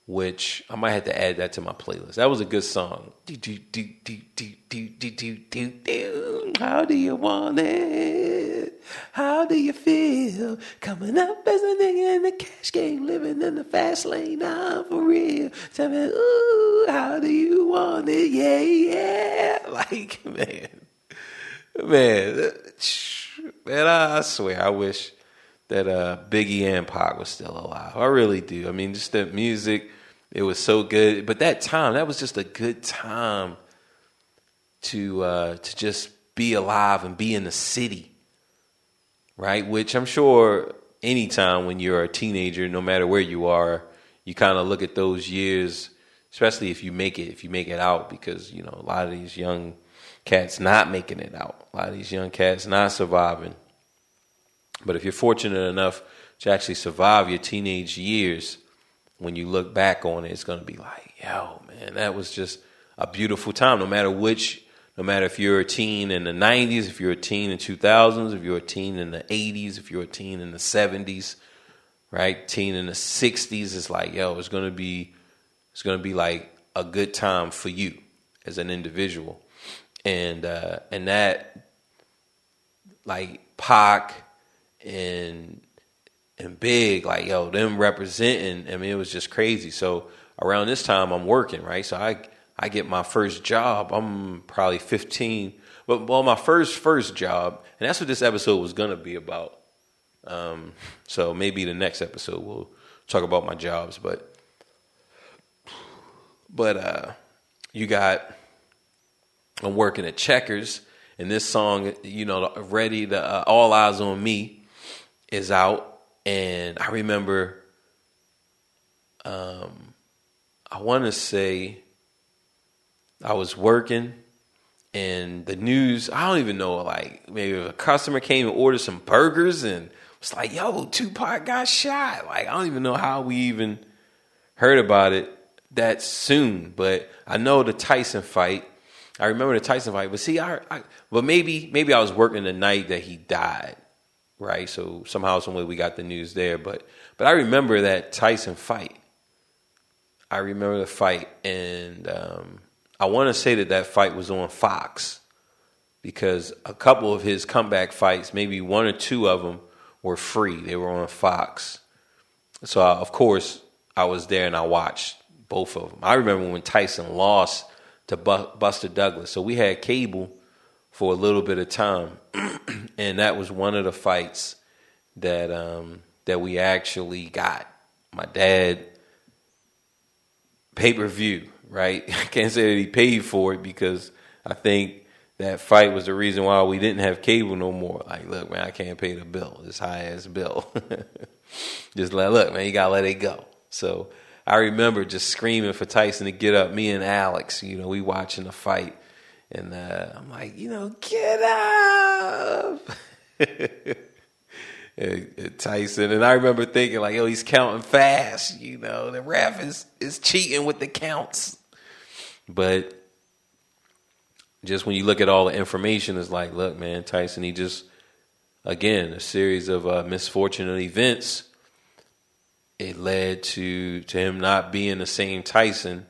which I might have to add that to my playlist. That was a good song. How do you want it? How do you feel? Coming up as a nigga in the cash game, living in the fast lane, nah, for real. Tell me, ooh, how do you want it? Yeah, yeah. Like, man, I swear, I wish that Biggie and Pac was still alive. I really do. I mean, just the music, it was so good. But that time, that was just a good time to just be alive and be in the city, right? Which I'm sure anytime when you're a teenager, no matter where you are, you kind of look at those years, especially if you make it out, because, you know, a lot of these young cats not making it out. A lot of these young cats not surviving. But if you're fortunate enough to actually survive your teenage years, when you look back on it, it's going to be like, yo, man, that was just a beautiful time. No matter if you're a teen in the 90s, if you're a teen in 2000s, if you're a teen in the 80s, if you're a teen in the 70s, right? Teen in the 60s, it's like, yo, it's going to be like a good time for you as an individual. And that, like, Pac and Big, like, yo, them representing, I mean, it was just crazy. So around this time I'm working, right? So I get my first job. I'm probably 15. But my first job, and that's what this episode was gonna be about. So maybe the next episode we'll talk about my jobs, but I'm working at Checkers, and this song, you know, Ready to All Eyes on Me is out. And I remember, I want to say I was working, and the news, I don't even know, like, maybe a customer came and ordered some burgers and was like, yo, Tupac got shot. Like, I don't even know how we even heard about it that soon. But I know the Tyson fight. I remember the Tyson fight. But see, but maybe I was working the night that he died. Right, so somehow, some way, we got the news there. But I remember that Tyson fight. I remember the fight, and I want to say that fight was on Fox, because a couple of his comeback fights, maybe one or two of them, were free. They were on Fox. So, of course, I was there and I watched both of them. I remember when Tyson lost to Buster Douglas. So we had cable for a little bit of time. And that was one of the fights that we actually got. My dad, pay-per-view, right? I can't say that he paid for it, because I think that fight was the reason why we didn't have cable no more. Like, look, man, I can't pay the bill, this high-ass bill. Look, man, you got to let it go. So I remember just screaming for Tyson to get up. Me and Alex, you know, we watching the fight. And I'm like, you know, get up. Tyson. And I remember thinking, like, yo, he's counting fast. You know, the ref is cheating with the counts. But just when you look at all the information, it's like, look, man, Tyson, he just, again, a series of misfortunate events. It led to him not being the same Tyson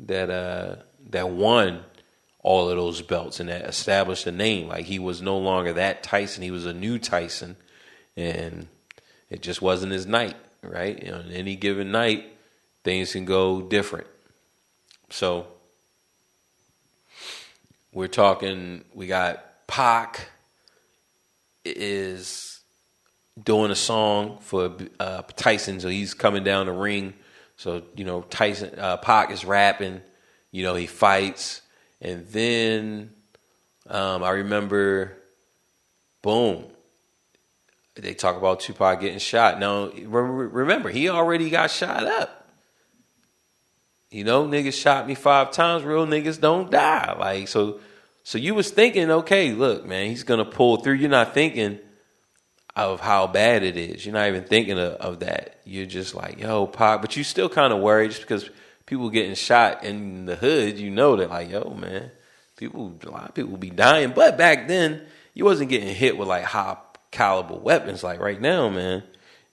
that won all of those belts and that established a name. Like, he was no longer that Tyson. He was a new Tyson, and it just wasn't his night, right? You know, on any given night, things can go different. So we're talking, we got Pac is doing a song for Tyson, so he's coming down the ring. So, you know, Pac is rapping, you know, he fights. And then I remember, boom, they talk about Tupac getting shot. Now, remember, he already got shot up. You know, niggas shot me 5 times. Real niggas don't die. Like, so you was thinking, okay, look, man, he's going to pull through. You're not thinking of how bad it is. You're not even thinking of that. You're just like, yo, Pac. But you still kind of worried just because people getting shot in the hood, you know that, like, yo, man, a lot of people be dying. But back then, you wasn't getting hit with, like, high caliber weapons. Like, right now, man,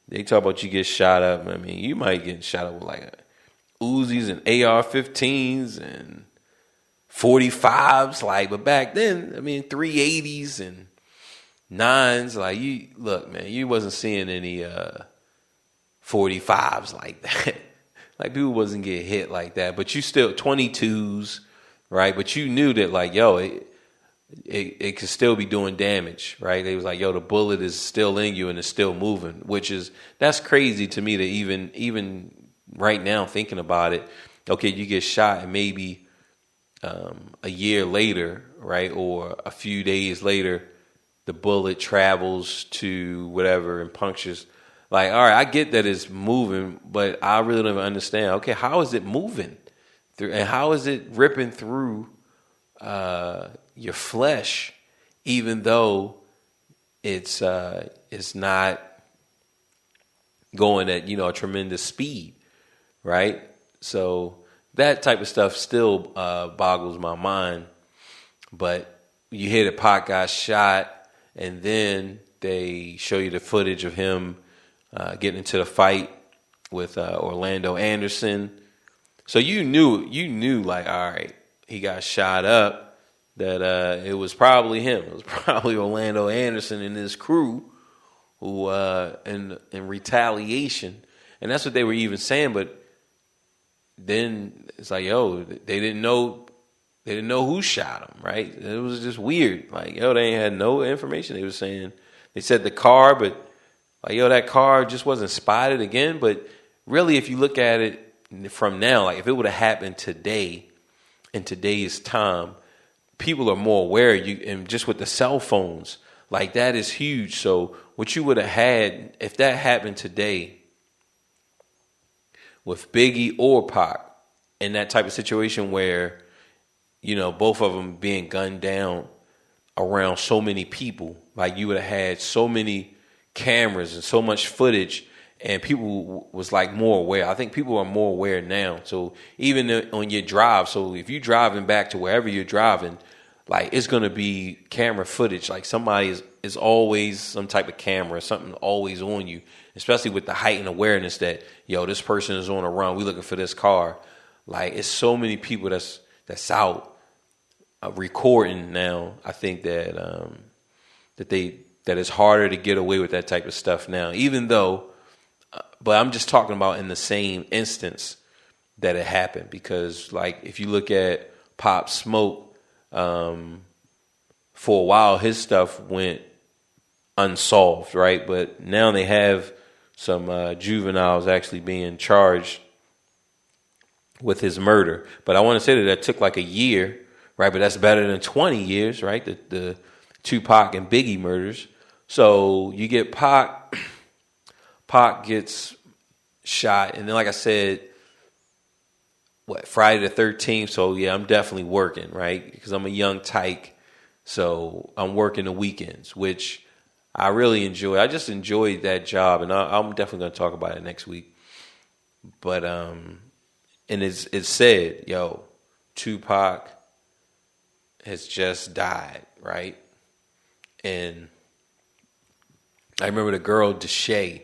they talk about you get shot up. I mean, you might get shot up with, like, Uzis and AR-15s and 45s. Like, but back then, I mean, 380s and nines, like you look, man, you wasn't seeing any 45s like that. Like people wasn't getting hit like that, but you still 22s, right? But you knew that like, yo, it could still be doing damage, right? They was like, yo, the bullet is still in you and it's still moving, that's crazy to me to even right now thinking about it. Okay, you get shot and maybe a year later, right, or a few days later, the bullet travels to whatever and punctures. Like, all right, I get that it's moving, but I really don't even understand. Okay, how is it moving through, and how is it ripping through your flesh, even though it's not going at a tremendous speed, right? So that type of stuff still boggles my mind. But you hear the Pac got shot, and then they show you the footage of him getting into the fight with Orlando Anderson. So you knew like, all right, he got shot up, that it was probably him. It was probably Orlando Anderson and his crew who in retaliation. And that's what they were even saying, but then it's like, yo, they didn't know who shot him, right? It was just weird. Like, yo, they ain't had no information. They were saying, they said the car, but like, yo, that car just wasn't spotted again. But really, if you look at it from now, like if it would have happened today, in today's time, people are more aware. And just with the cell phones, like that is huge. So what you would have had if that happened today with Biggie or Pac, in that type of situation where, both of them being gunned down around so many people, like you would have had so many cameras and so much footage, and people was like more aware. I think people are more aware now. So even on your drive, so if you're driving back to wherever you're driving, like it's going to be camera footage. Like somebody is always some type of camera, something always on you, especially with the heightened awareness that, yo, this person is on a run. We looking for this car. Like it's so many people that's out recording now. I think that that it's harder to get away with that type of stuff now, even though, but I'm just talking about in the same instance that it happened, because like if you look at Pop Smoke, for a while his stuff went unsolved, right? But now they have some juveniles actually being charged with his murder. But I want to say that took like a year, right? But that's better than 20 years, right? The Tupac and Biggie murders. So you get Pac gets shot, and then like I said, Friday the 13th. So yeah, I'm definitely working, right? Because I'm a young tyke, so I'm working the weekends, which I really enjoy. I just enjoyed that job, and I'm definitely going to talk about it next week. But and it's said, yo, Tupac has just died, right? And I remember the girl, Deshae,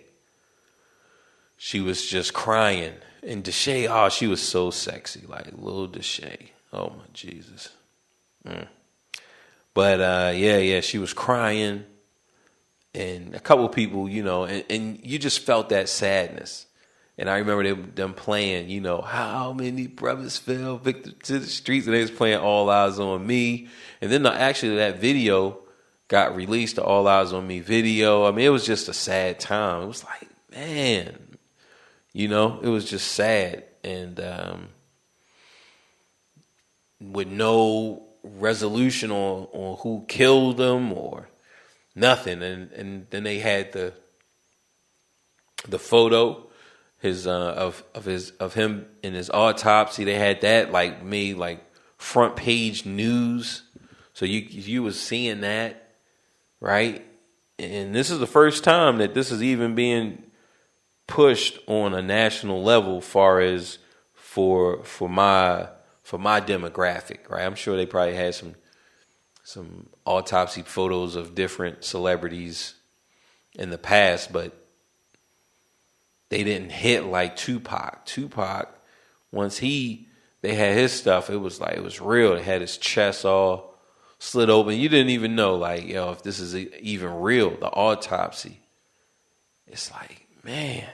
she was just crying. And Deshae, oh, she was so sexy, like little Deshae. Oh, my Jesus. But, yeah, she was crying. And a couple people, and you just felt that sadness. And I remember them playing, how many brothers fell victim to the streets, and they was playing All Eyes on Me. And then actually that video got released, the All Eyes on Me video. I mean, it was just a sad time. It was like, man, it was just sad. And with no resolution on who killed them or nothing. And then they had the photo of him in his autopsy. They had that made front page news. So you was seeing that, right? And this is the first time that this is even being pushed on a national level, far as for my demographic, right? I'm sure they probably had some autopsy photos of different celebrities in the past, but they didn't hit like Tupac. Tupac, once they had his stuff, it was real. They had his chest all slit open. You didn't even know, like, yo, if this is even real, the autopsy. It's like, man.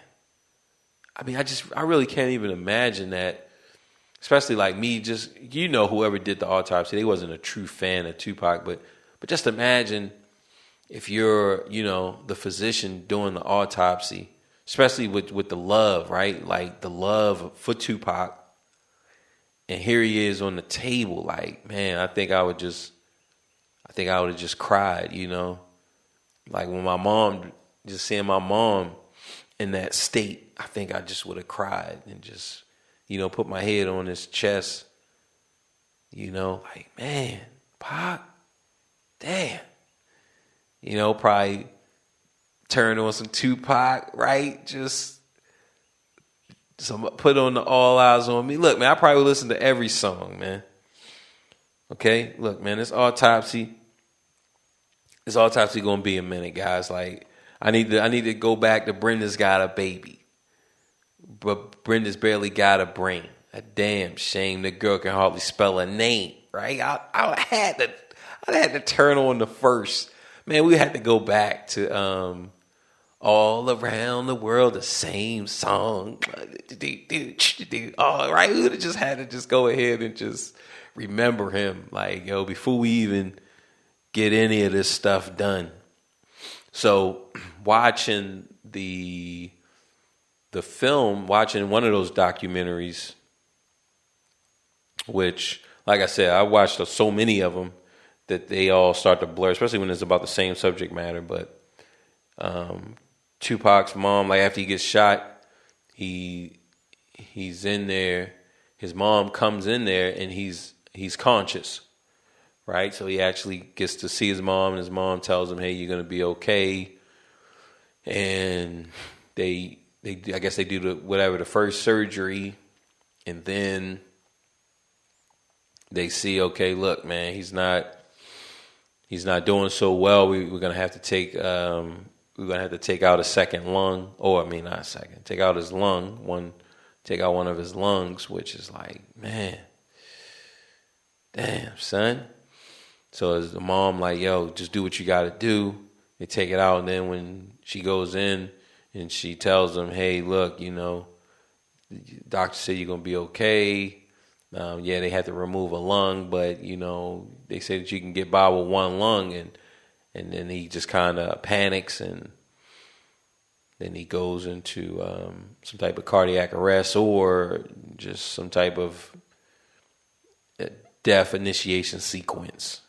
I mean, I really can't even imagine that. Especially like me, just, you know, whoever did the autopsy, they wasn't a true fan of Tupac, but just imagine if you're, you know, the physician doing the autopsy, especially with the love, right? Like the love for Tupac, and here he is on the table. Like, man, I think I would have just cried, you know, like when just seeing my mom in that state, I think I just would have cried and just, you know, put my head on his chest, you know, like, man, Pop, damn, you know, probably turn on some Tupac, right? Just put on the All Eyes on Me. Look, man, I probably listen to every song, man. Okay, look, man, this autopsy gonna be a minute, guys. Like, I need to go back to Brenda's Got a Baby. But Brenda's barely got a brain. A damn shame the girl can hardly spell a name, right? I had to turn on the first. Man, we had to go back to All Around the World, the same song. All right, we would have just had to just go ahead and just remember him. Like, yo, before we even get any of this stuff done. So watching the film, watching one of those documentaries, which, like I said, I watched so many of them that they all start to blur, especially when it's about the same subject matter. But Tupac's mom, like after he gets shot, he's in there. His mom comes in there and he's conscious, right? So he actually gets to see his mom, and his mom tells him, "Hey, you're gonna be okay." And I guess they do the first surgery, and then they see, okay, look, man, he's not doing so well. We're gonna have to take out a second lung, or I mean not a second, take out his lung, take out one of his lungs, which is like, man, damn, son. So as the mom like, yo, just do what you got to do. They take it out, and then when she goes in, and she tells them, hey, look, you know, the doctor said you're going to be okay. Yeah, they had to remove a lung, but, you know, they say that you can get by with one lung. And then he just kind of panics, and then he goes into some type of cardiac arrest or just some type of death initiation sequence.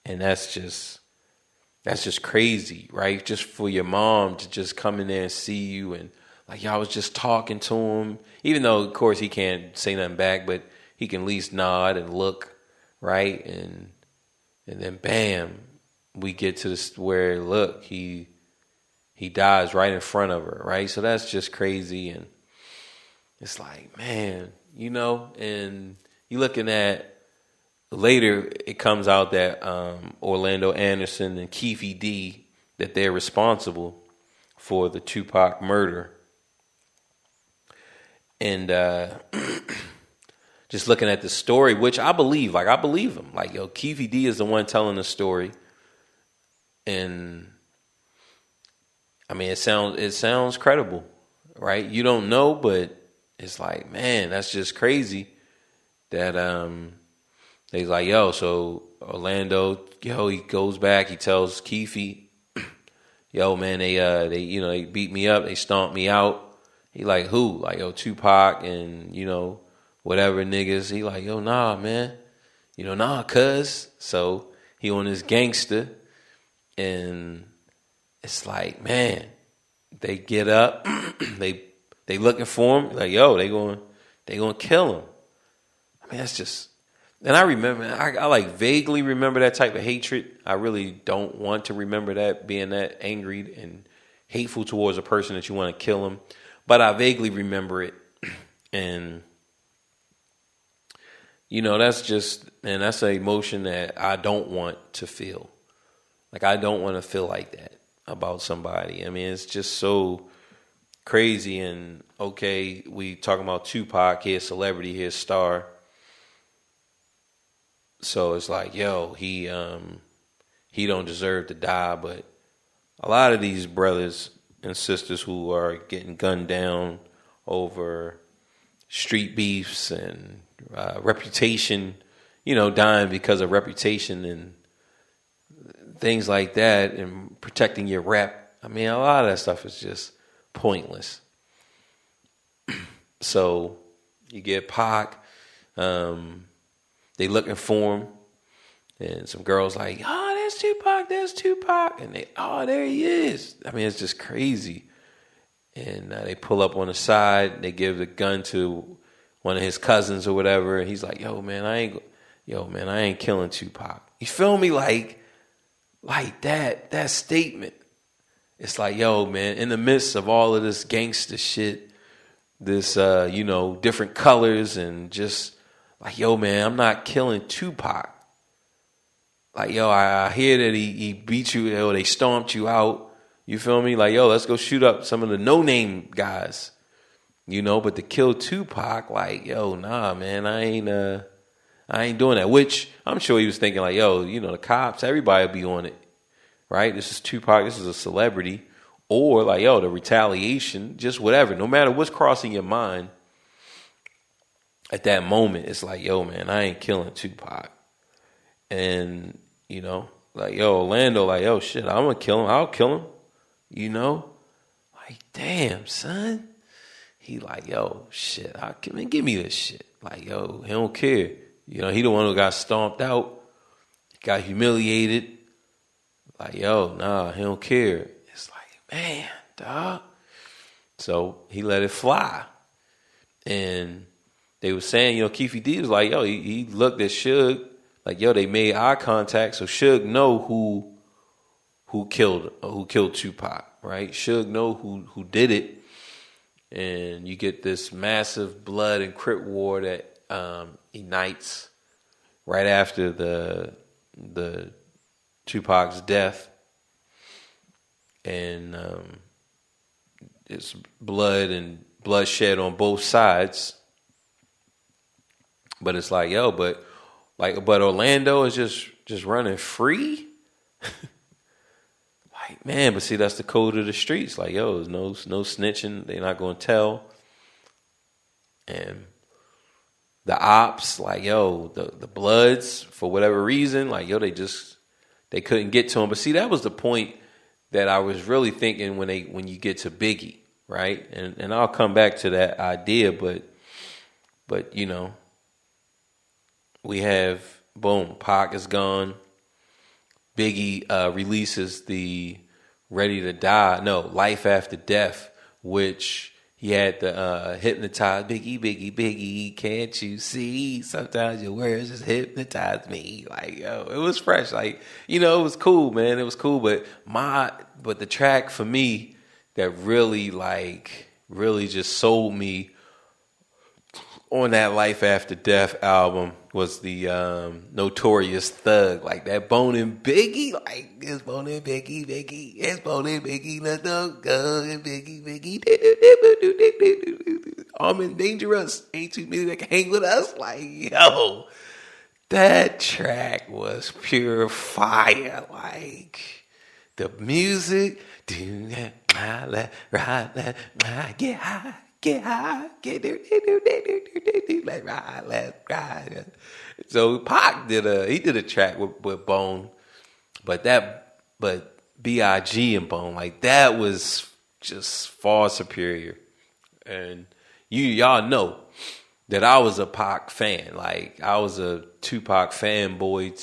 And that's just crazy, right? Just for your mom to just come in there and see you, and like y'all was just talking to him, even though of course he can't say nothing back, but he can at least nod and look, right? And then bam, we get to this where look, he dies right in front of her, right? So that's just crazy. And it's like, man, you know, and you looking at later, it comes out that Orlando Anderson and Keefe D, that they're responsible for the Tupac murder. And just looking at the story, which I believe him. Like, yo, Keefe D is the one telling the story. And I mean, it sounds credible, right? You don't know, but it's like, man, that's just crazy that he's like, yo, so Orlando, yo, he goes back, he tells Keefe, yo, man, they beat me up, they stomped me out. He like, who? Like, yo, Tupac and, you know, whatever niggas. He like, yo, nah, man. You know, nah, cuz. So he on his gangster, and it's like, man, they get up, they looking for him, like, yo, they gonna kill him. I mean, that's just. And I remember, I like vaguely remember that type of hatred. I really don't want to remember that, being that angry and hateful towards a person that you want to kill him. But I vaguely remember it. And, you know, that's an emotion that I don't want to feel. Like, I don't want to feel like that about somebody. I mean, it's just so crazy. And, okay, we talking about Tupac, he's a celebrity, he's a star. So it's like, yo, he don't deserve to die. But a lot of these brothers and sisters who are getting gunned down over street beefs and reputation, dying because of reputation and things like that, and protecting your rep. I mean, a lot of that stuff is just pointless. So you get Pac, they looking for him, and some girls like, oh, there's Tupac, and there he is. I mean, it's just crazy. And they pull up on the side, they give the gun to one of his cousins or whatever, and he's like, yo, man, I ain't killing Tupac. You feel me? Like that statement. It's like, yo, man, in the midst of all of this gangster shit, this, different colors, and just like, yo, man, I'm not killing Tupac. Like, yo, I hear that he beat you, or they stomped you out. You feel me? Like, yo, let's go shoot up some of the no-name guys. But to kill Tupac, like, yo, nah, man, I ain't doing that. Which I'm sure he was thinking, like, yo, the cops, everybody will be on it, right? This is Tupac, this is a celebrity. Or like, yo, the retaliation, just whatever. No matter what's crossing your mind at that moment, it's like, yo, man, I ain't killing Tupac. And, like, yo, Orlando, like, yo, shit, I'm going to kill him. I'll kill him. Like, damn, son. He like, yo, shit, give me this shit. Like, yo, he don't care. He the one who got stomped out, got humiliated. Like, yo, nah, he don't care. It's like, man, dog. So he let it fly. And they were saying, Keefe D was like, yo, he looked at Suge, like, yo, they made eye contact, so Suge know who killed Tupac, right? Suge know who did it. And you get this massive blood and Crip war that ignites right after the Tupac's death, and it's blood and bloodshed on both sides. But it's like, yo, but Orlando is just running free. Like, man, but see, that's the code of the streets. Like, yo, there's no snitching. They're not going to tell. And the ops, like, yo, the Bloods, for whatever reason, like, yo, they couldn't get to him. But see, that was the point that I was really thinking when you get to Biggie, right? And I'll come back to that idea, but we have, boom, Pac is gone. Biggie releases the Life After Death, which he had to hypnotize Biggie, can't you see? Sometimes your words just hypnotize me. Like, yo, it was fresh. Like, it was cool, man. It was cool. But the track for me that really just sold me on that Life After Death album was the Notorious Thug, like that Bone and Biggie, like it's Bone and Biggie, it's Bone and Biggie, let's go and Biggie, armed and dangerous, ain't too many that can hang with us. Like, yo, that track was pure fire. Like the music, do that, ride, get high. Get high, get there, let's ride. So Pac did a track with Bone, but B.I.G. and Bone, like that was just far superior. And y'all know that I was a Pac fan, like I was a Tupac fanboy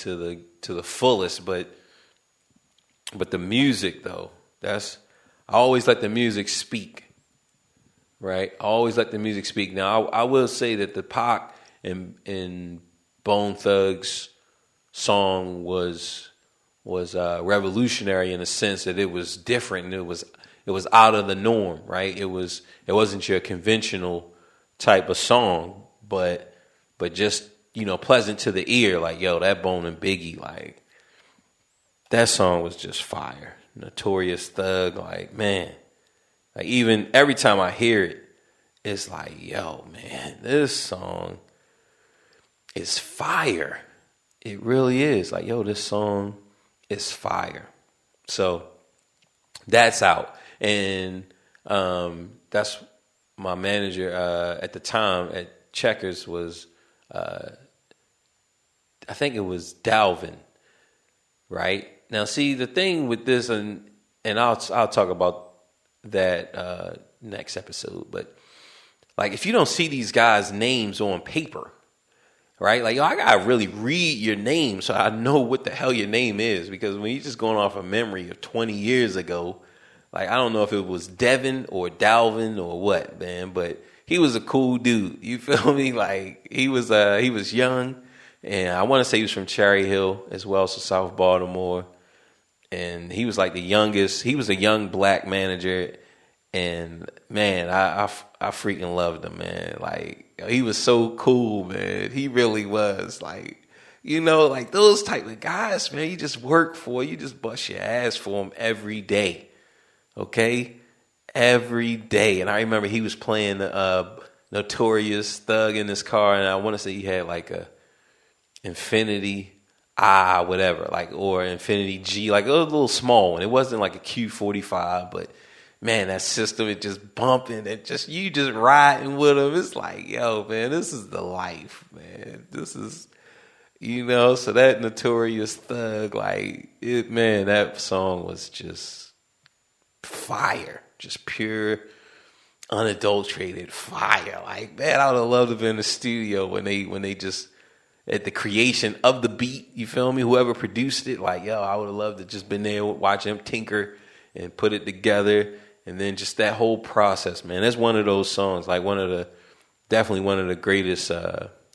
to the fullest. But the music though, I always let the music speak. Right, I always let the music speak. Now, I will say that the Pac and Bone Thugs song was revolutionary in the sense that it was different. And it was out of the norm, right? It wasn't your conventional type of song, but just pleasant to the ear. Like, yo, that Bone and Biggie, like that song was just fire. Notorious Thug, like, man. Like, even every time I hear it, it's like, yo, man, this song is fire. it really is. Like, yo, this song is fire. So that's out. And that's my manager at the time at Checkers was, I think it was Dalvin, right? Now, see, the thing with this, and I'll talk about that next episode, but like, if you don't see these guys' names on paper, right? Like, yo, I gotta really read your name so I know what the hell your name is, because when you're just going off a memory of 20 years ago, like, I don't know if it was Devin or Dalvin or what, man, but he was a cool dude. You feel me? Like, he was young, and I want to say he was from Cherry Hill as well, so South Baltimore. And he was like the youngest. He was a young black manager, and man, I freaking loved him, man. Like, he was so cool, man. He really was. Like, you know, like those type of guys, man. You just work for, you just bust your ass for them every day, okay, every day. And I remember he was playing Notorious Thug in his car, and I want to say he had like a Infinity I, whatever, like, or Infinity G, like a little small one. It wasn't like a Q45, but man, that system, it just bumping and just, you just riding with them. It's like, yo, man, this is the life, man. This is, you know, so that Notorious Thug, like, it, man, that song was just fire, just pure, unadulterated fire. Like, man, I would have loved to be in the studio when they just, at the creation of the beat, you feel me? Whoever produced it, like, yo, I would have loved to just been there, watch him tinker and put it together. And then just that whole process, man. That's one of those songs, like definitely one of the greatest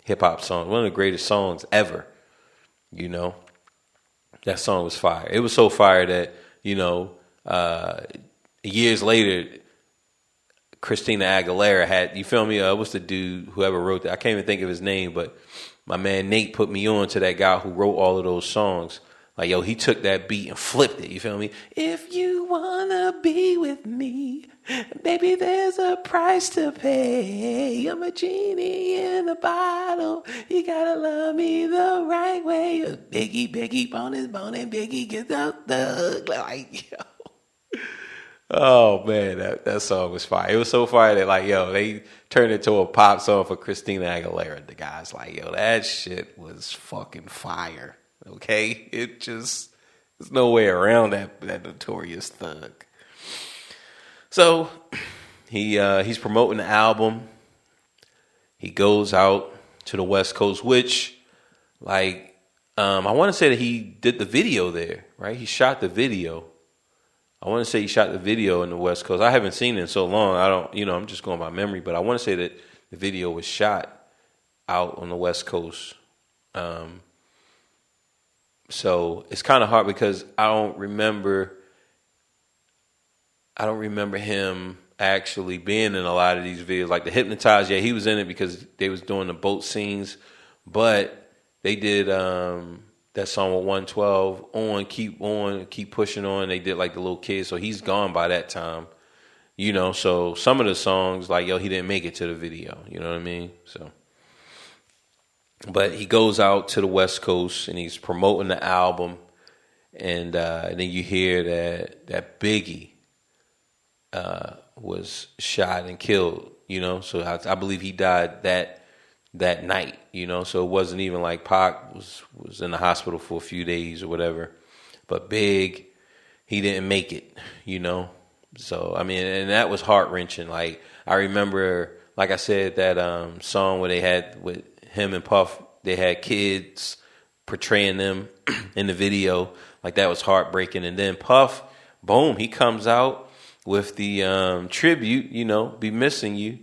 hip hop songs, one of the greatest songs ever, you know? That song was fire. It was so fire that, you know, years later, Christina Aguilera had, you feel me? What's the dude, whoever wrote that? I can't even think of his name, but my man Nate put me on to that guy who wrote all of those songs. Like, yo, he took that beat and flipped it, you feel me? If you wanna be with me, baby, there's a price to pay. I'm a genie in a bottle. You gotta love me the right way. Biggie, bonus, Biggie, get up the, like, yo. Oh, man, that song was fire. It was so fire that, like, yo, they turned it to a pop song for Christina Aguilera. The guy's like, yo, that shit was fucking fire, okay? It just, there's no way around that Notorious Thug. So, he's promoting the album. He goes out to the West Coast, which, like, I want to say that he did the video there, right? He shot the video. I want to say he shot the video in the West Coast. I haven't seen it in so long. I don't, you know, I'm just going by memory, but I want to say that the video was shot out on the West Coast. So it's kind of hard because I don't remember him actually being in a lot of these videos. Like the Hypnotize, yeah, he was in it because they was doing the boat scenes, but they did that song with 112 keep pushing on. They did like the little kid, so he's gone by that time, you know. So some of the songs, like, yo, he didn't make it to the video, you know what I mean? So, but he goes out to the West Coast and he's promoting the album, and then you hear that Biggie was shot and killed, you know. So I believe he died that night, you know, so it wasn't even like Pac was in the hospital for a few days or whatever, but Big, he didn't make it, you know. So I mean, and that was heart-wrenching. Like, I remember, like I said, that song where they had with him and Puff, they had kids portraying them in the video, like that was heartbreaking. And then Puff, boom, he comes out with the tribute, you know, Be Missing You.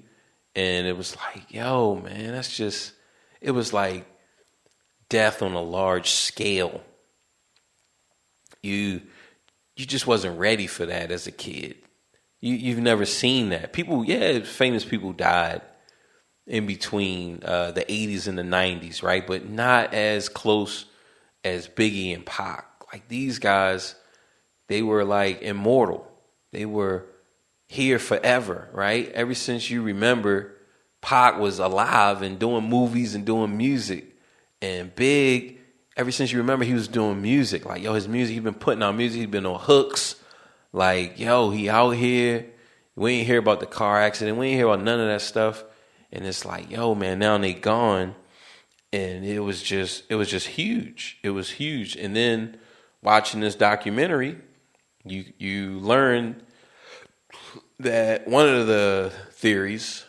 And it was like, yo, man, it was like death on a large scale. You just wasn't ready for that as a kid. You've never seen that. People, yeah, famous people died in between the 80s and the 90s, right? But not as close as Biggie and Pac. Like, these guys, they were like immortal. They were here forever, right? Ever since you remember, Pac was alive and doing movies and doing music. And Big, ever since you remember he was doing music, like, yo, his music, he been putting out music, he been on hooks. Like, yo, he out here. We ain't hear about the car accident. We ain't hear about none of that stuff. And it's like, yo, man, now they gone. And it was just huge. It was huge. And then watching this documentary, you learn that one of the theories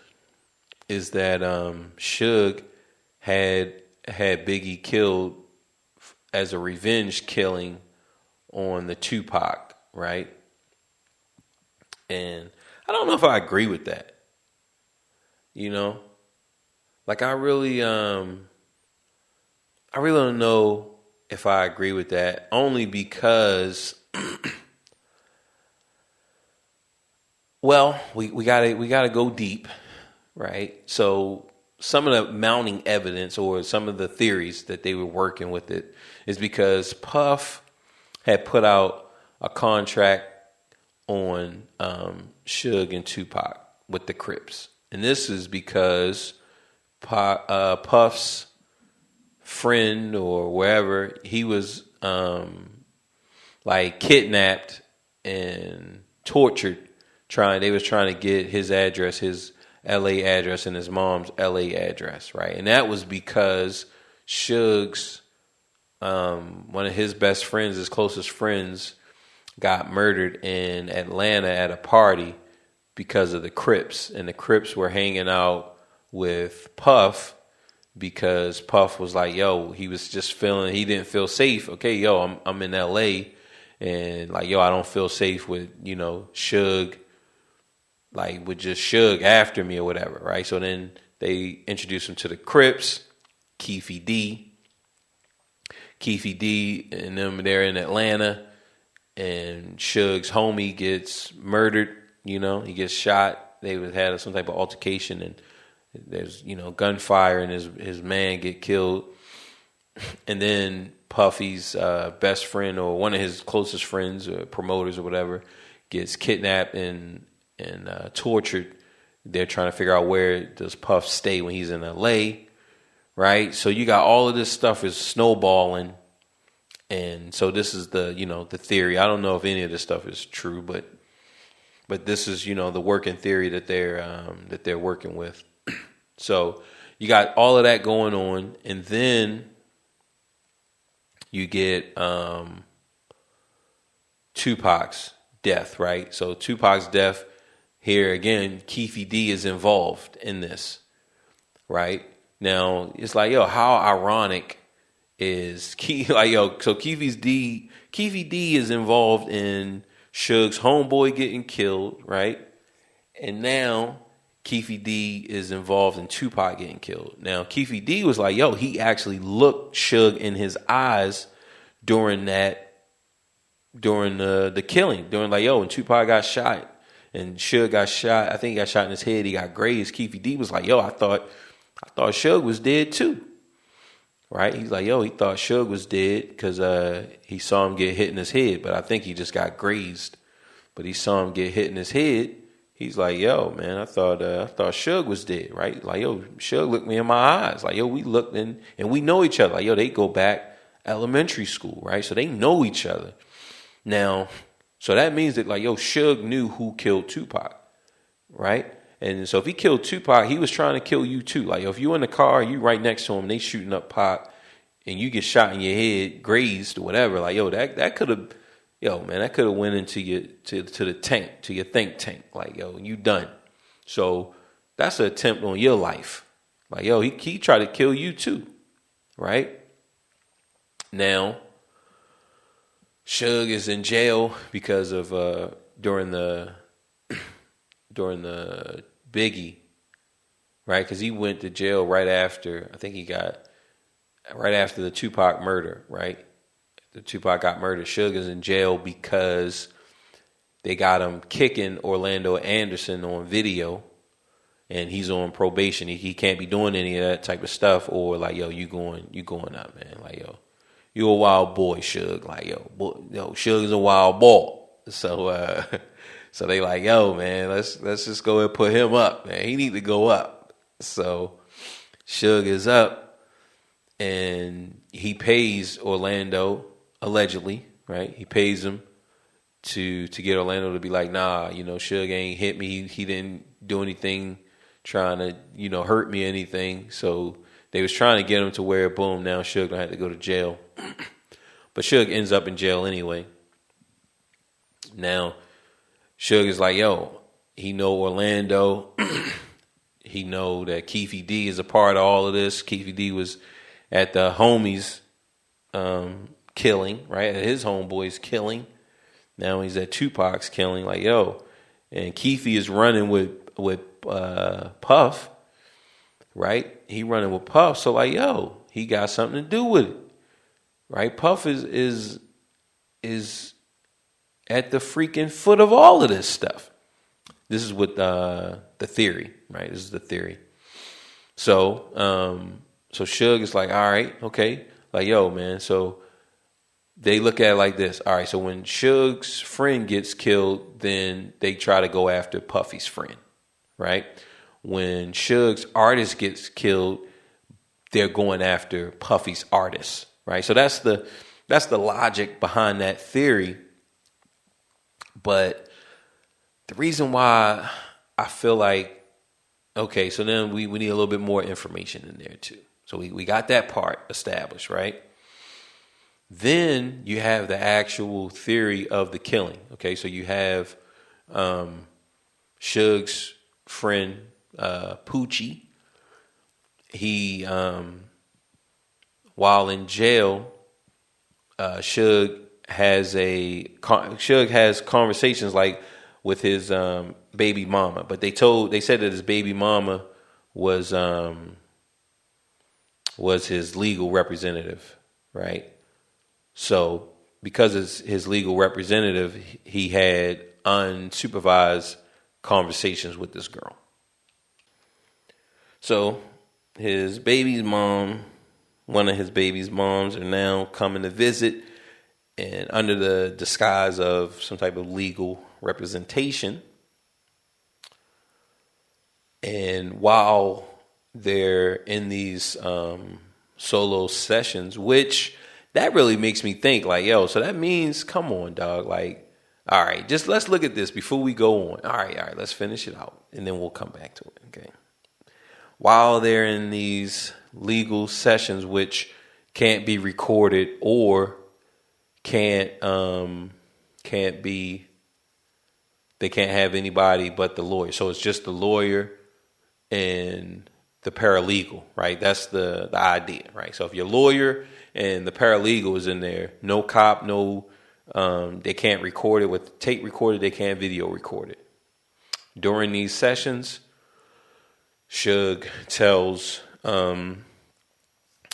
is that Suge had Biggie killed as a revenge killing on the Tupac, right? And I don't know if I agree with that. You know? Like I really don't know if I agree with that, only because well, we gotta go deep, right? So some of the mounting evidence or some of the theories that they were working with it is because Puff had put out a contract on Suge and Tupac with the Crips. And this is because Puff's friend or wherever, he was like kidnapped and tortured. They was trying to get his address, his LA address and his mom's LA address, right? And that was because Suge's one of his best friends, his closest friends, got murdered in Atlanta at a party because of the Crips. And the Crips were hanging out with Puff because Puff was like, yo, he was just he didn't feel safe. Okay, yo, I'm in LA and like, yo, I don't feel safe with, you know, Suge, like with just Suge after me or whatever, right? So then they introduced him to the Crips, Keefe D and them, they're in Atlanta. And Suge's homie gets murdered, you know, he gets shot. They had some type of altercation and there's, you know, gunfire and his man get killed. And then Puffy's best friend or one of his closest friends or promoters or whatever gets kidnapped and tortured. They're trying to figure out where does Puff stay when he's in LA, right? So you got all of this stuff is snowballing. And so this is the, you know, the theory. I don't know if any of this stuff is true, but this is, you know, the working theory that they're working with. So you got all of that going on, and then you get Tupac's death, right? So Tupac's death here again, Keefe D is involved in this, right? Now it's like, yo, how ironic is so Keefe D is involved in Suge's homeboy getting killed, right? And now Keefe D is involved in Tupac getting killed. Now Keefe D was like, yo, he actually looked Suge in his eyes during the killing, during like, yo, when Tupac got shot and Suge got shot, I think he got shot in his head, he got grazed. Keefe D was like, yo, I thought Suge was dead too. Right? He's like, yo, he thought Suge was dead because he saw him get hit in his head, but I think he just got grazed. But he saw him get hit in his head. He's like, yo, man, I thought Suge was dead, right? Like, yo, Suge looked me in my eyes. Like, yo, we looked and we know each other. Like, yo, they go back elementary school, right? So they know each other. Now, so that means that, like, yo, Suge knew who killed Tupac, right? And so if he killed Tupac, he was trying to kill you too. Like, if you in the car, you right next to him, they shooting up Pac, and you get shot in your head, grazed or whatever. Like, yo, that could have, that could have went into your to the tank, to your think tank. Like, yo, you done. So that's an attempt on your life. Like, yo, he tried to kill you too, right? Now, Suge is in jail because of during the Biggie, right? Because he went to jail right after, I think right after the Tupac murder, right? The Tupac got murdered. Suge is in jail because they got him kicking Orlando Anderson on video, and he's on probation. He can't be doing any of that type of stuff, or like, yo, you going up, man. Like, yo, you a wild boy, Suge. Like, yo, Suge is a wild boy. So, so they like, yo, man, let's just go and put him up, man. He need to go up. So Suge is up, and he pays Orlando, allegedly, right? He pays him to get Orlando to be like, nah, Suge ain't hit me. He didn't do anything trying to, hurt me or anything. So they was trying to get him to where, boom, now Suge don't have to go to jail. But Suge ends up in jail anyway. Now, Suge is like, yo, he know Orlando. He know that Keefy D is a part of all of this. Keefy D was at the homies killing, right? At his homeboys killing. Now he's at Tupac's killing. Like, yo. And Keefy is running with Puff, right? He running with Puff. So like, yo, he got something to do with it. Right? Puff is at the freaking foot of all of this stuff. This is what the theory, right? This is the theory. So Suge is like, all right, okay. Like, yo, man. So they look at it like this. All right, so when Suge's friend gets killed, then they try to go after Puffy's friend, right? When Suge's artist gets killed, they're going after Puffy's artist, right? So that's the logic behind that theory. But the reason why I feel like, okay, so then we need a little bit more information in there too. So we got that part established, right? Then you have the actual theory of the killing. Okay, so you have Suge's friend Poochie. He while in jail, Suge has conversations like with his baby mama, but they said that his baby mama was his legal representative, right? So because it's his legal representative, he had unsupervised conversations with this girl. So his baby's mom, one of his baby's moms, are now coming to visit, and under the disguise of some type of legal representation. And while they're in these solo sessions, which that really makes me think like, yo, so that means, come on, dog. Like, all right, just let's look at this before we go on. All right, let's finish it out. And then we'll come back to it, okay? While they're in these legal sessions, which can't be recorded or can't be, they can't have anybody but the lawyer. So it's just the lawyer and the paralegal, right? That's the idea, right? So if your lawyer and the paralegal is in there, no cop, they can't record it with tape recorded, they can't video record it. During these sessions, Suge tells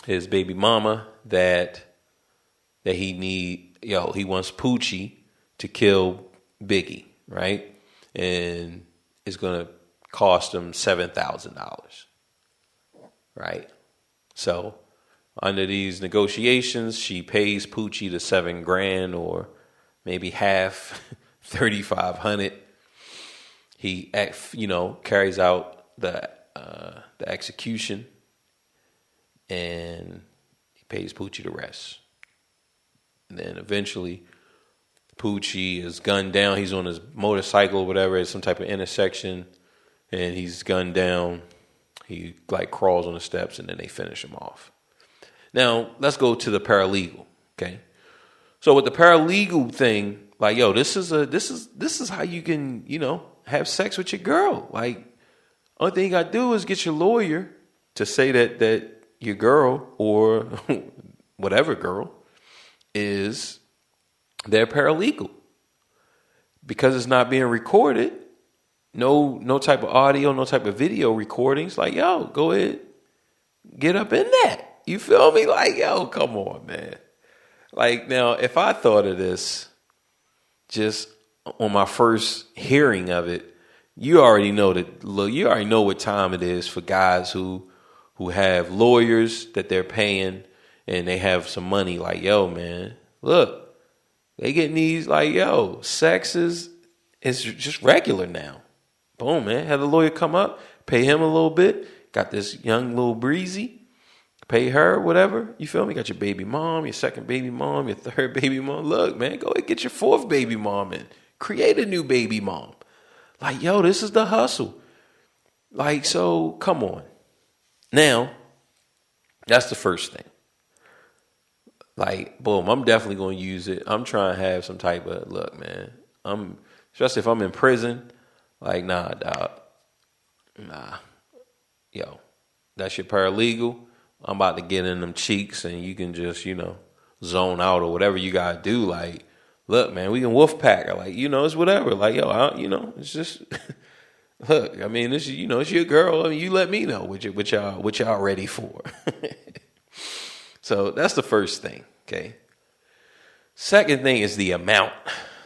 his baby mama that he wants Poochie to kill Biggie, right? And it's gonna cost him $7,000, right? So under these negotiations, she pays Poochie the $7,000 or maybe half, $3,500. He, carries out the execution, and he pays Poochie the rest. And then eventually, Poochie is gunned down. He's on his motorcycle or whatever at some type of intersection, and he's gunned down. He crawls on the steps, and then they finish him off. Now let's go to the paralegal. Okay, so with the paralegal thing, like, yo, this is how you can have sex with your girl. Like, only thing you gotta do is get your lawyer to say that your girl or whatever girl is their paralegal. Because it's not being recorded, no type of audio, no type of video recordings. Like, yo, go ahead, get up in that. You feel me? Like, yo, come on, man. Like, now, if I thought of this just on my first hearing of it, you already know what time it is for guys who have lawyers that they're paying and they have some money. Like, yo, man, look, they getting these, like, yo, sex is just regular now. Boom, man. Have the lawyer come up, pay him a little bit. Got this young little breezy. Pay her, whatever. You feel me? Got your baby mom, your second baby mom, your third baby mom. Look, man, go ahead, get your fourth baby mom and create a new baby mom. Like, yo, this is the hustle. Like, so come on. Now, that's the first thing. Like, boom, I'm definitely going to use it. I'm trying to have some type of, look, man, especially if I'm in prison, like, nah, dog. Nah. Yo, that's your paralegal. I'm about to get in them cheeks and you can just, zone out or whatever you got to do. Like, look, man, we can wolf pack. Like, it's whatever. Like, yo, it's just, look, I mean, this is, it's your girl. I mean, you let me know what y'all ready for. So that's the first thing. Okay. Second thing is the amount.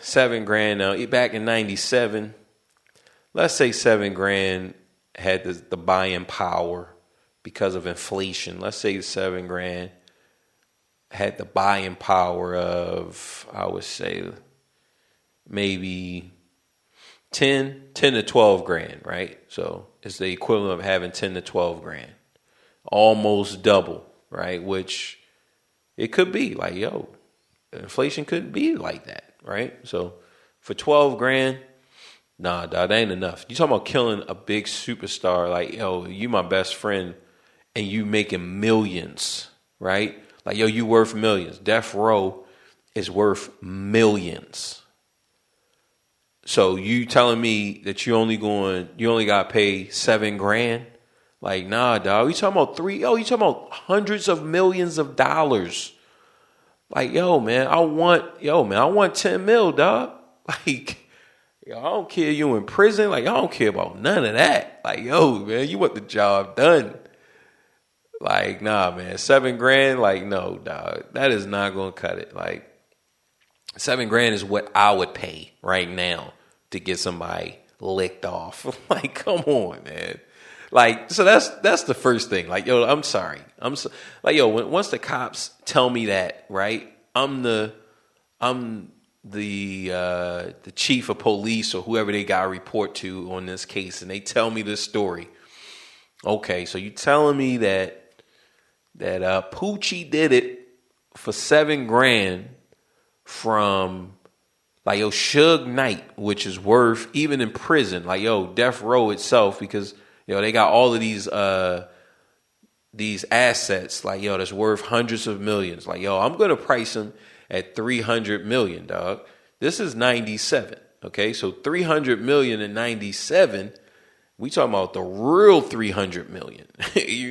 $7,000. Now, back in 97, let's say $7,000 had the buying power because of inflation. Let's say $7,000 had the buying power of, I would say, maybe 10 to 12 grand, right? So it's the equivalent of having 10 to 12 grand, almost double, right? Which it could be like, yo, inflation could be like that, right? So for 12 grand, nah, dog, that ain't enough. You talking about killing a big superstar, like, yo, you my best friend and you making millions, right? Like, yo, you worth millions. Death Row is worth millions. So you telling me that you only got to pay $7,000? Like, nah, dog. You talking about you talking about hundreds of millions of dollars. Like, yo, man, I want 10 mil, dog. Like, yo, I don't care you in prison. Like, I don't care about none of that. Like, yo, man, you want the job done. Like, nah, man, $7,000, like, no, dog, that is not going to cut it. Like, $7,000 is what I would pay right now to get somebody licked off. Like, come on, man. Like, so that's the first thing. Like, yo, I'm sorry. Like, yo, once the cops tell me that, right? I'm the chief of police or whoever they got to report to on this case, and they tell me this story. Okay, so you telling me that Poochie did it for $7,000 from, like, yo, Suge Knight, which is worth, even in prison, like, yo, Death Row itself, because, yo, they got all of these assets, like, yo, that's worth hundreds of millions. Like, yo, I'm going to price them at $300 million, dog. This is 97, okay? So $300 million in 97, we talking about the real $300 million.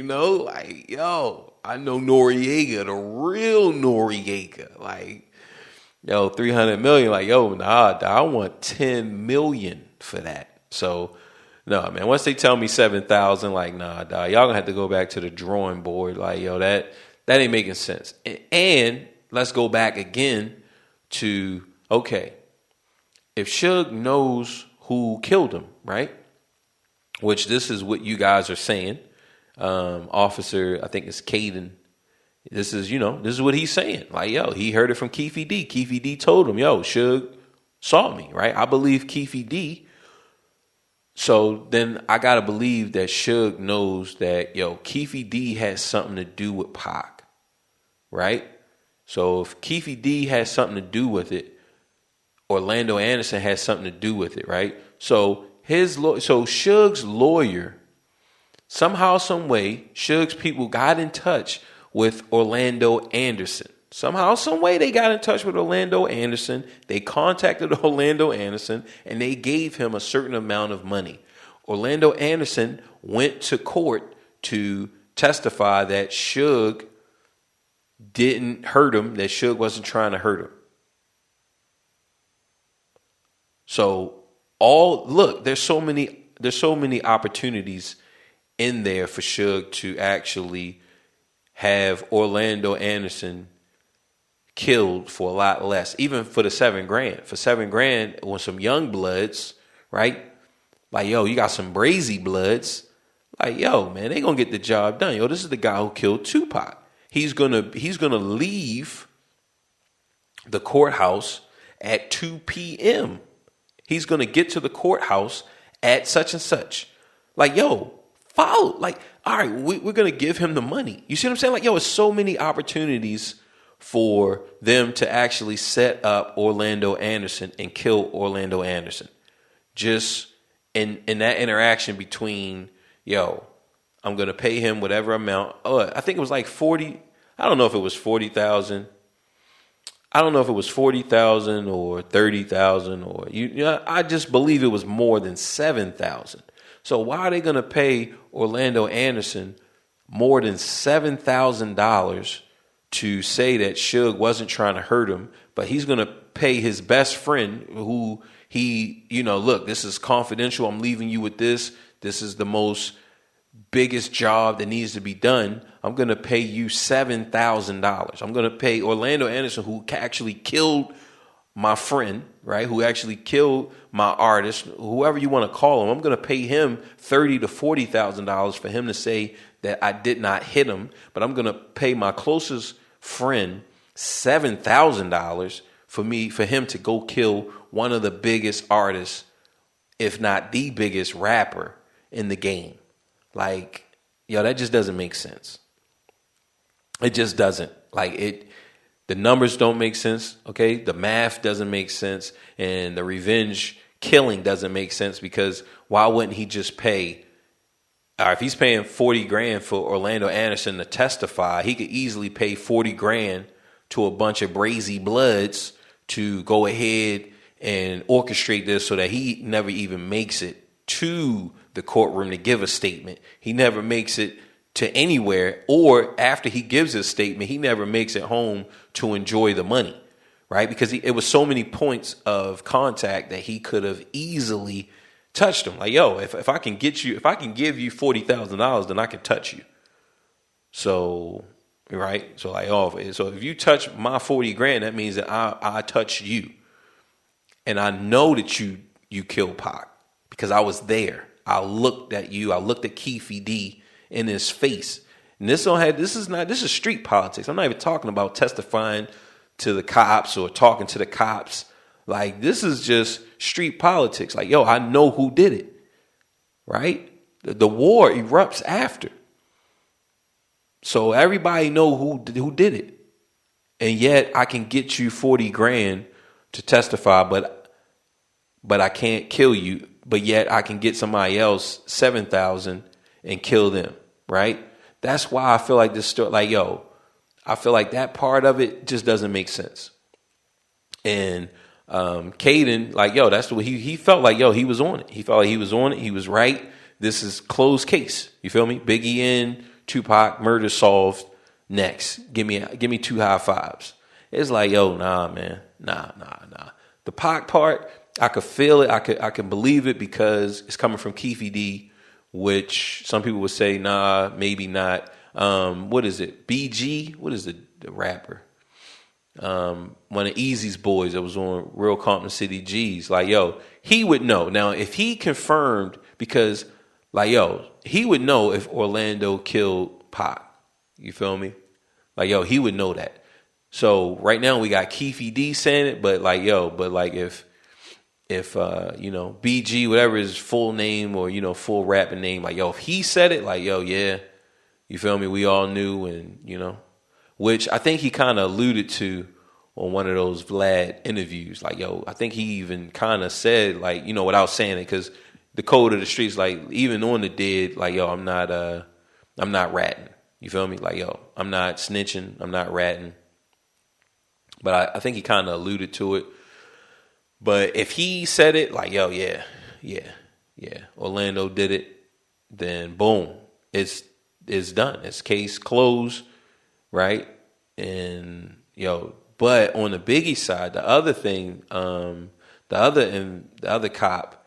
Like, yo, I know Noriega, the real Noriega. Like, yo, $300 million. Like, yo, nah, dog, I want $10 million for that. So, no, man, once they tell me 7,000, like, nah, dog, y'all gonna have to go back to the drawing board. Like, yo, that ain't making sense. And let's go back again to, okay, if Suge knows who killed him, right? Which this is what you guys are saying. Officer, I think it's Caden. This is what he's saying. Like, yo, he heard it from Keefy D. Keefy D told him, yo, Suge saw me, right? I believe Keefy D. So then I got to believe that Suge knows that, yo, Keefy D has something to do with Pac, right? So if Keefy D has something to do with it, Orlando Anderson has something to do with it, right? So Suge's lawyer, somehow, some way, Suge's people got in touch with Orlando Anderson. Somehow, some way, they got in touch with Orlando Anderson. They contacted Orlando Anderson, and they gave him a certain amount of money. Orlando Anderson went to court to testify that Suge didn't hurt him, that Suge wasn't trying to hurt him. So, there's so many opportunities in there for Suge to actually have Orlando Anderson killed for a lot less, even for the $7,000. For $7,000 with some young bloods, right? Like, yo, you got some brazy bloods. Like, yo, man, they gonna get the job done. Yo, this is the guy who killed Tupac. He's gonna leave the courthouse at 2 p.m. He's gonna get to the courthouse at such and such. Like, yo, follow. Like, all right, we're going to give him the money. You see what I'm saying? Like, yo, it's so many opportunities for them to actually set up Orlando Anderson and kill Orlando Anderson. Just in that interaction between, yo, I'm going to pay him whatever amount. Oh, I think it was like 40. I don't know if it was 40,000. I don't know if it was 40,000 or 30,000 or you know, I just believe it was more than 7,000. So why are they going to pay Orlando Anderson more than $7,000 to say that Suge wasn't trying to hurt him, but he's going to pay his best friend who he, you know, look, this is confidential. I'm leaving you with this. This is the most biggest job that needs to be done. I'm going to pay you $7,000. I'm going to pay Orlando Anderson, who actually killed my friend, right? Who actually killed my artist, whoever you want to call him. I'm going to pay him $30,000 to $40,000 for him to say that I did not hit him. But I'm going to pay my closest friend $7,000 for him to go kill one of the biggest artists, if not the biggest rapper in the game. Like, yo, that just doesn't make sense. It just doesn't. Like, the numbers don't make sense, okay? The math doesn't make sense, and the revenge killing doesn't make sense, because why wouldn't he just pay? If he's paying $40,000 for Orlando Anderson to testify, he could easily pay $40,000 to a bunch of brazy bloods to go ahead and orchestrate this so that he never even makes it to the courtroom to give a statement. He never makes it to anywhere, or after he gives his statement, he never makes it home to enjoy the money, right? Because it was so many points of contact that he could have easily touched him. Like, yo, if I can give you $40,000, then I can touch you. So, right? So like, so if you touch my $40,000, that means that I touched you. And I know that you killed Pac because I was there. I looked at you. I looked at Keefe D in his face. And this is street politics. I'm not even talking about testifying to the cops or talking to the cops. Like, this is just street politics. Like, yo, I know who did it, right? The war erupts after. So everybody know who did it. And yet I can get you $40,000 to testify, but I can't kill you. But yet I can get somebody else $7,000 and kill them, right? That's why I feel like this story, like, yo, I feel like that part of it just doesn't make sense. And Caden, like, yo, that's the way he felt like, yo, he was on it. He felt like he was on it. He was right. This is closed case. You feel me? Biggie in, Tupac, murder solved. Next, give me 2 high fives. It's like, yo, nah, man, nah. The Pac part, I could feel it. I can believe it because it's coming from Keefe D, which some people would say, nah, maybe not. What is it? B.I.G? What is the rapper? One of Eazy's boys that was on Real Compton City G's. Like, yo, he would know. Now, if he confirmed, because, like, yo, he would know if Orlando killed Pac. You feel me? Like, yo, he would know that. So right now we got Keefe D saying it, but like, yo, if you know, B.I.G, whatever his full name or, you know, full rapping name, like, yo, if he said it, like, yo, yeah, you feel me? We all knew, and, you know, which I think he kind of alluded to on one of those Vlad interviews. Like, yo, I think he even kind of said, like, you know, without saying it, because the code of the streets, like, even on the dead, like, yo, I'm not ratting. You feel me? Like, yo, I'm not snitching. I'm not ratting. But I think he kind of alluded to it. But if he said it, like, yo, yeah, Orlando did it, then boom, it's done. It's case closed, right? And, yo, but on the Biggie side, the other thing, the other cop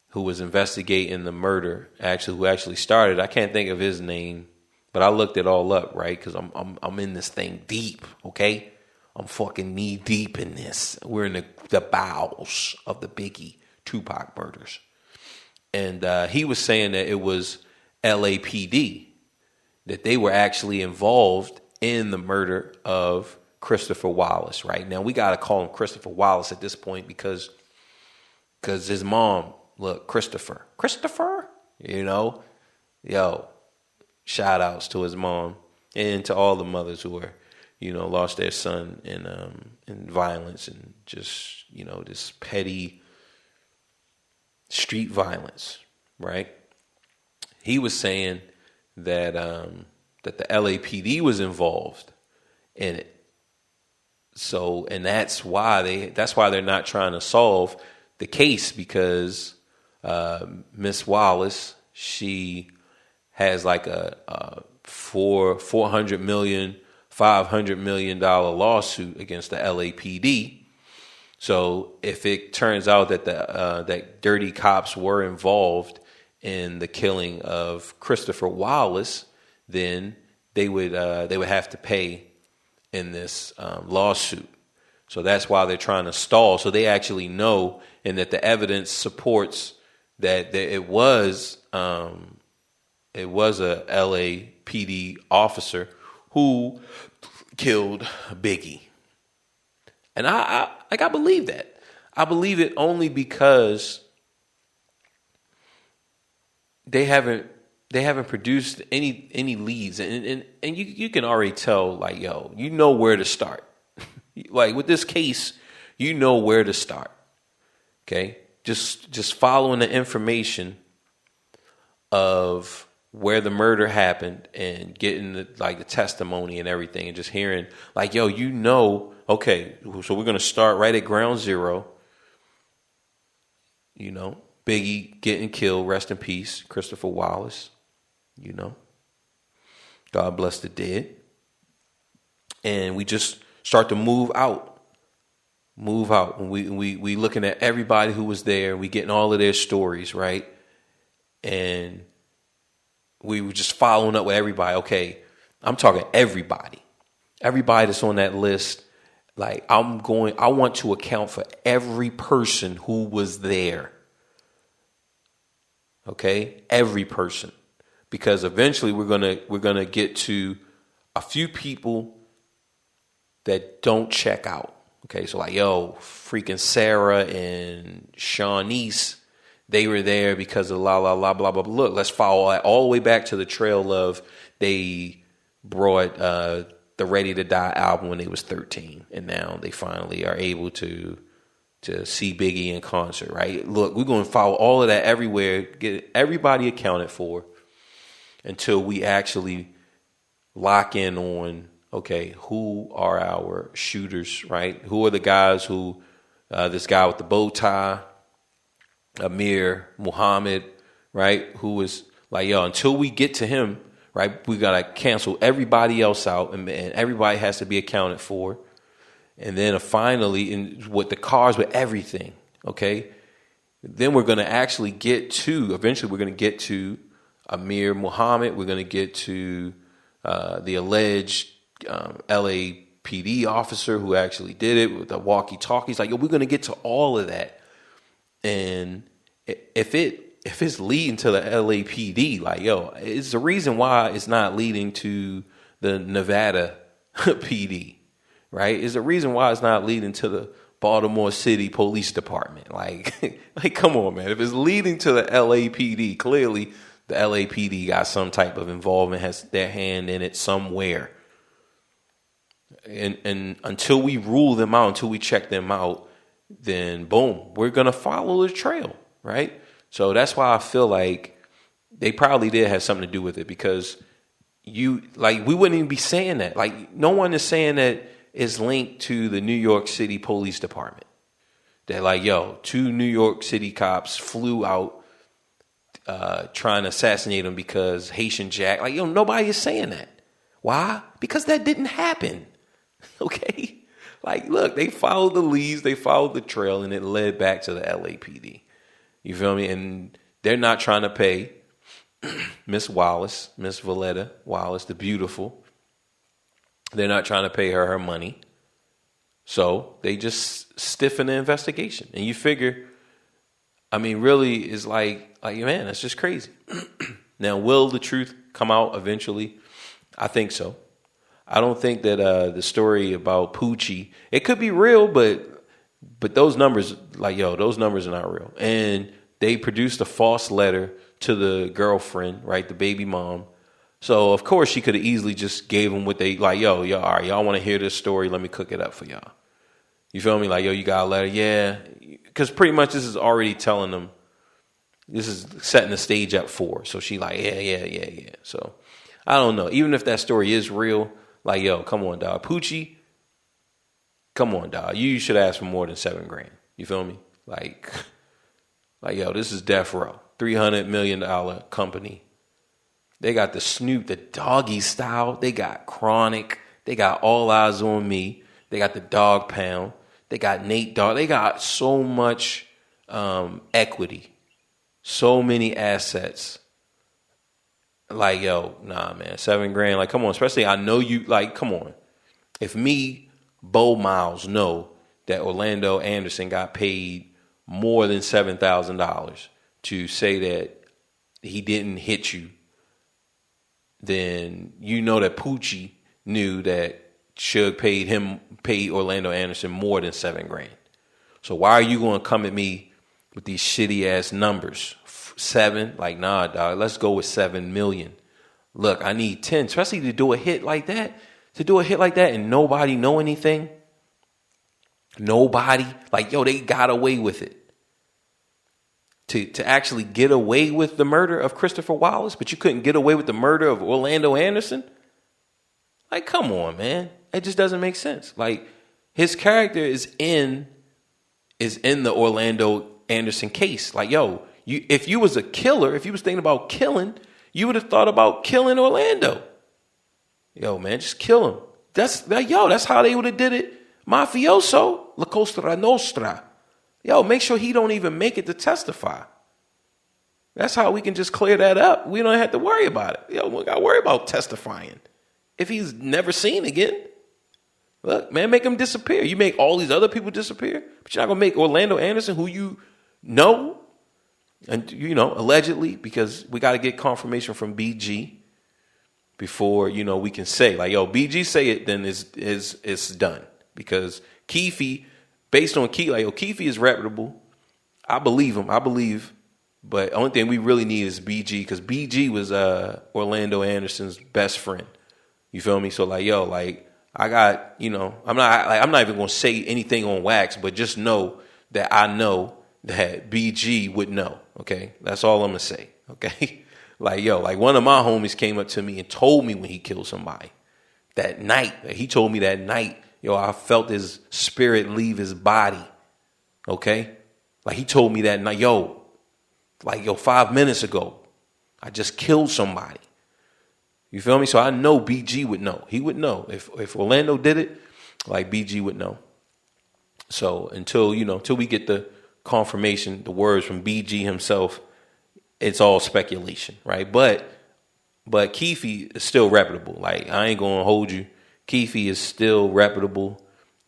who was investigating the murder, who actually started, I can't think of his name, but I looked it all up, right? Because I'm in this thing deep, okay? I'm fucking knee deep in this. We're in the bowels of the Biggie Tupac murders. And he was saying that it was LAPD, that they were actually involved in the murder of Christopher Wallace, right? Now, we got to call him Christopher Wallace at this point because his mom, look, Christopher, you know, yo, shout outs to his mom and to all the mothers who are, lost their son in violence and just, this petty street violence, right? He was saying that that the LAPD was involved in it. So, and that's why they're not trying to solve the case, because Miss Wallace, she has like a $400 million, $500 million lawsuit against the LAPD. So if it turns out that that dirty cops were involved in the killing of Christopher Wallace, then they would have to pay in this lawsuit. So that's why they're trying to stall. So they actually know, and that the evidence supports that it was a LAPD officer who killed Biggie. And I believe that. I believe it only because they haven't produced any leads, and you can already tell, like, yo, you know where to start. Like with this case, you know where to start. Okay, just following the information of where the murder happened and getting the testimony and everything, and just hearing like, yo, okay, so we're gonna start right at ground zero. Biggie getting killed, rest in peace, Christopher Wallace. God bless the dead. And we just start to move out. And we looking at everybody who was there. We getting all of their stories, right? And we were just following up with everybody. Okay, I'm talking everybody. Everybody that's on that list. Like, I want to account for every person who was there. Okay? Every person. Because eventually we're gonna get to a few people that don't check out. Okay, so like, yo, freaking Sarah and Shawnice, they were there because of blah blah blah blah. Look, let's follow that all the way back to the trail of they brought the Ready to Die album when they was 13, and now they finally are able to see Biggie in concert. Right? Look, we're going to follow all of that everywhere, get everybody accounted for, until we actually lock in on, okay, who are our shooters, right? Who are the guys who, this guy with the bow tie, Amir Muhammad, right? Who was like, yo, until we get to him, right, we got to cancel everybody else out, and everybody has to be accounted for. And then finally, with the cars, with everything, okay? Then we're going to actually eventually we're going to get to Amir Muhammad. We're going to get to the alleged LAPD officer who actually did it with the walkie-talkies. Like, yo, we're going to get to all of that. And if it's leading to the LAPD, like, yo, it's the reason why it's not leading to the Nevada PD, right? It's the reason why it's not leading to the Baltimore City Police Department. Like come on, man. If it's leading to the LAPD, clearly the LAPD got some type of involvement, has their hand in it somewhere. And until we rule them out, until we check them out, then boom, we're going to follow the trail, right? So that's why I feel like they probably did have something to do with it, because we wouldn't even be saying that. Like, no one is saying that it's linked to the New York City Police Department. That like, yo, 2 New York City cops flew out trying to assassinate him because Haitian Jack. Like, yo, nobody is saying that. Why? Because that didn't happen. Okay? Like, look, they followed the leads, they followed the trail, and it led back to the LAPD. You feel me? And they're not trying to pay Miss Valletta Wallace, the beautiful. They're not trying to pay her money. So they just stiffen the investigation. And you figure, I mean, really, it's like man, that's just crazy. Now, will the truth come out eventually? I think so. I don't think that the story about Poochie, it could be real, but those numbers, like, yo, those numbers are not real. And they produced a false letter to the girlfriend, right, the baby mom, So of course she could have easily just gave them what they like. Yo, all right, y'all want to hear this story? Let me cook it up for y'all. You feel me? Like, yo, you got a letter, yeah, because pretty much this is already telling them. This is setting the stage up for. So she like, yeah. So I don't know. Even if that story is real, like, yo, come on, dog. Poochie, come on, dog. You should ask for more than $7 grand. You feel me? Like, yo, this is death row. $300 million company. They got the Snoop, the Doggy Style. They got Chronic. They got All Eyes on Me. They got the Dog Pound. They got Nate Dogg. They got so much equity. So many assets. Like, yo, nah, man. $7 grand. Like, come on. Especially, I know you, like, come on. If me, Bo Miles, know that Orlando Anderson got paid more than $7,000 to say that he didn't hit you, then you know that Poochie knew that Suge paid Orlando Anderson more than $7 grand. So why are you going to come at me with these shitty ass numbers? 7? Like, nah, dog. Let's go with 7 million. Look, I need 10, especially to do a hit like that. To do a hit like that and nobody know anything. Nobody. Like, yo, they got away with it. To actually get away with the murder of Christopher Wallace, but you couldn't get away with the murder of Orlando Anderson? Like, come on, man. It just doesn't make sense. Like, his character is in the Orlando Anderson case. Like, yo, if you was a killer, if you was thinking about killing, you would have thought about killing Orlando. Yo, man, just kill him. That's how they would have did it. Mafioso, La Costa Nostra. Yo, make sure he don't even make it to testify. That's how we can just clear that up. We don't have to worry about it. Yo, we got to worry about testifying. If he's never seen again, look, man, make him disappear. You make all these other people disappear, but you're not going to make Orlando Anderson, who you know, and you know, allegedly, because we got to get confirmation from B.G. before, you know, we can say, like, yo, B.G. say it, then it's done. Because Keefe, based on Keefe, like, yo, Keefe is reputable. I believe him. But the only thing we really need is B.G. because B.G. was Orlando Anderson's best friend. You feel me? So, like, yo, like, I got, you know, I'm not even going to say anything on wax, but just know that I know that B.G. would know, okay? That's all I'm going to say, okay? Like, yo, like, one of my homies came up to me and told me when he killed somebody. That night, he told me that night, yo, I felt his spirit leave his body, okay? Like, he told me that night, yo, 5 minutes ago, I just killed somebody. You feel me? So I know B.G. would know. He would know. If Orlando did it, like, B.G. would know. So until we get the confirmation, the words from B.G. himself, it's all speculation, right? But Keefe is still reputable. Like, I ain't gonna hold you. Keefe is still reputable.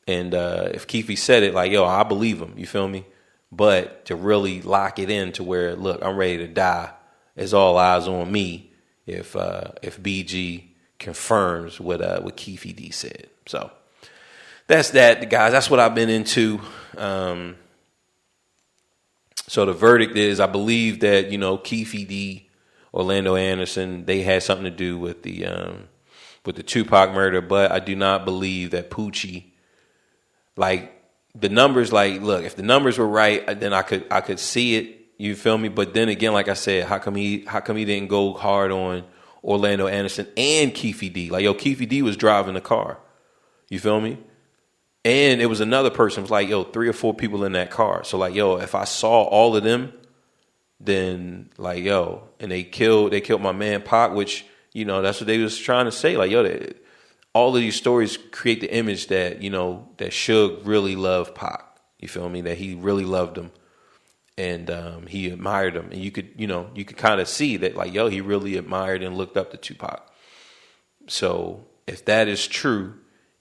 And if Keefe said it, like, yo, I believe him. You feel me? But to really lock it in to where, look, I'm ready to die, it's all eyes on me if BG confirms what Keefe D said. So that's that, guys. That's what I've been into. So the verdict is, I believe that, you know, Keefe D, Orlando Anderson, they had something to do with the Tupac murder, but I do not believe that Poochie, like, the numbers, like, look, if the numbers were right, then I could see it. You feel me? But then again, like I said, how come he didn't go hard on Orlando Anderson and Keefe D? Like, yo, Keefe D was driving the car. You feel me? And it was another person. It was like, yo, 3 or 4 people in that car. So, like, yo, if I saw all of them, then, like, yo, and they killed my man Pac, which, you know, that's what they was trying to say. Like, yo, all of these stories create the image that, you know, that Suge really loved Pac. You feel me? That he really loved him. And he admired him. And you could kind of see that, like, yo, he really admired and looked up to Tupac. So if that is true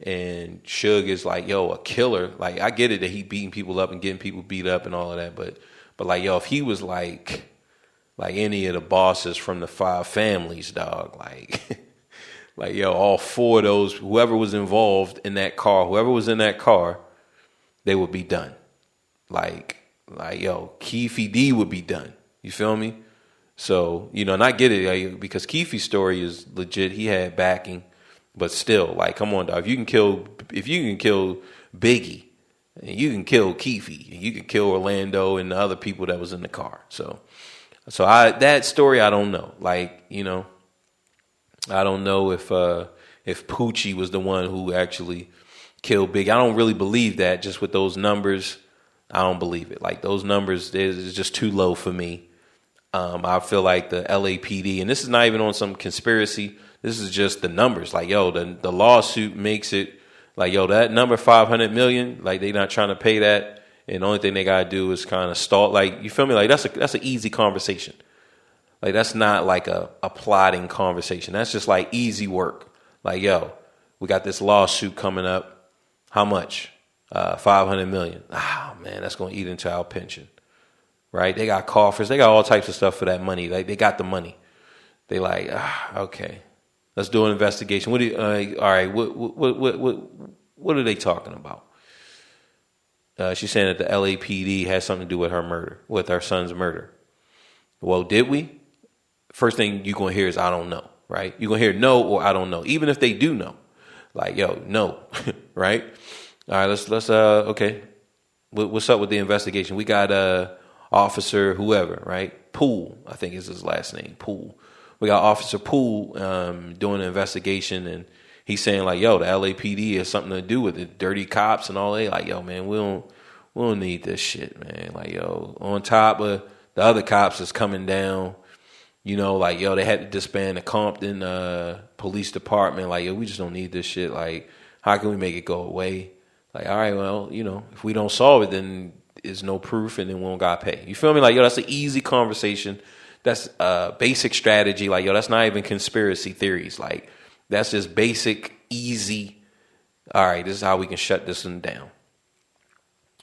and Suge is like, yo, a killer, like, I get it that he beating people up and getting people beat up and all of that. But like, yo, if he was like any of the bosses from the 5 families, dog, like, like, yo, all 4 of those, whoever was involved in that car, whoever was in that car, they would be done. Like, yo, Keefe D would be done. You feel me? So, you know, and I get it like, because Keefe's story is legit. He had backing, but still, like, come on, dog. If you can kill Biggie, and you can kill Keefe, and you can kill Orlando and the other people that was in the car. So that story, I don't know. Like, you know, I don't know if Poochie was the one who actually killed Biggie. I don't really believe that. Just with those numbers, I don't believe it. Like, those numbers is just too low for me. I feel like the LAPD, and this is not even on some conspiracy. This is just the numbers. Like, yo, the lawsuit makes it like, yo, that number 500 million, like, they not trying to pay that. And the only thing they got to do is kind of stall. Like, you feel me? Like, that's an easy conversation. Like, that's not like a plotting conversation. That's just like easy work. Like, yo, we got this lawsuit coming up. How much? 500 million. Oh, man, that's going to eat into our pension. Right? They got coffers. They got all types of stuff for that money. Like, they got the money. They like, okay, let's do an investigation. All right, what are they talking about? She's saying that the LAPD has something to do with her murder, with her son's murder. Well, did we? First thing you're going to hear is, I don't know, right? You're going to hear no or I don't know. Even if they do know. Like, yo, no, right? All right, let's okay. What's up with the investigation? We got Officer whoever, right? Poole, I think is his last name, Poole. We got Officer Poole doing an investigation, and he's saying like, yo, the LAPD has something to do with it. Dirty cops and all that. Like, yo, man, we don't need this shit, man. Like, yo, on top of the other cops that's coming down, you know, like, yo, they had to disband the Compton police department. Like, yo, we just don't need this shit. Like, how can we make it go away? Like, all right, well, you know, if we don't solve it, then there's no proof, and then we don't got to pay. You feel me? Like, yo, that's an easy conversation. That's basic strategy. Like, yo, that's not even conspiracy theories. Like, that's just basic, easy. All right, this is how we can shut this one down.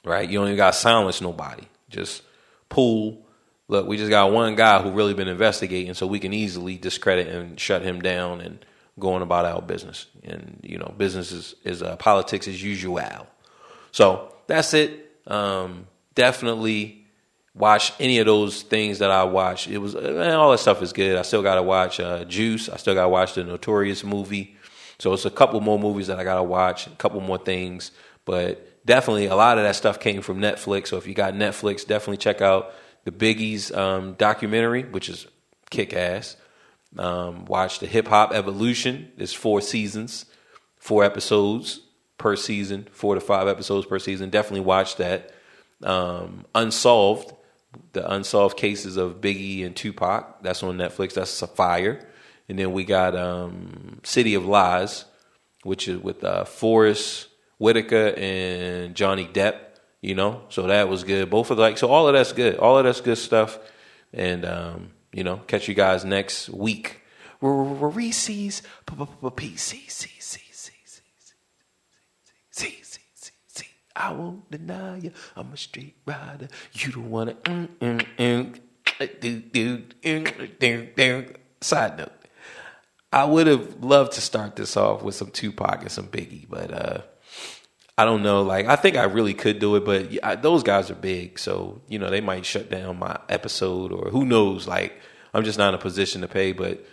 Right? You don't even got to silence nobody. Just pull. Look, we just got one guy who really been investigating, so we can easily discredit and shut him down and go on about our business. And, you know, business is politics as usual. So that's it. Definitely watch any of those things that I watched. It was, man, all that stuff is good. I still got to watch Juice. I still got to watch the Notorious movie. So it's a couple more movies that I got to watch, a couple more things. But definitely a lot of that stuff came from Netflix. So if you got Netflix, definitely check out the Biggie's documentary, which is kick-ass. Watch the Hip Hop Evolution. There's 4 seasons, 4 episodes per season, 4 to 5 episodes per season. Definitely watch that. Unsolved, the unsolved cases of Biggie and Tupac. That's on Netflix. That's a fire. And then we got City of Lies, which is with Forrest Whitaker and Johnny Depp. You know, so that was good. Both of so all of that's good. All of that's good stuff. And you know, catch you guys next week. Reese's I won't deny you. I'm a straight rider. You don't wanna Side note, I would have loved to start this off with some Tupac and some Biggie, but I don't know. Like, I think I really could do it, but those guys are big, so you know they might shut down my episode, or who knows. Like, I'm just not in a position to pay, but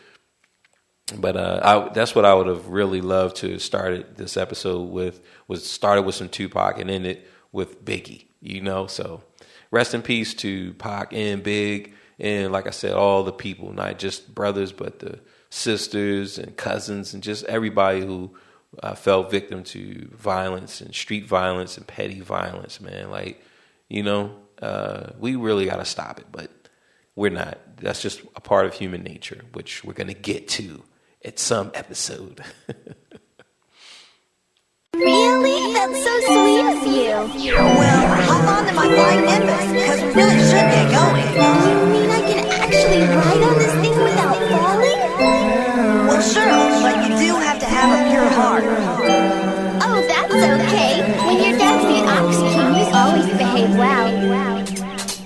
that's what I would have really loved to start this episode with. Was started with some Tupac and ended with Biggie. You know, so rest in peace to Pac and Big, and like I said, all the people, not just brothers, but the sisters and cousins and just everybody who fell victim to violence and street violence and petty violence, man. Like, you know, we really got to stop it, but we're not. That's just a part of human nature, which we're going to get to at some episode. Really? That's so sweet of you. Well, hop on to my flying Nimbus, because we really should get going. You mean I can actually ride on this thing without falling? Well, sure, but you do have to have a pure heart. Oh, that's okay. When your dad's the Oxy King, you always behave well.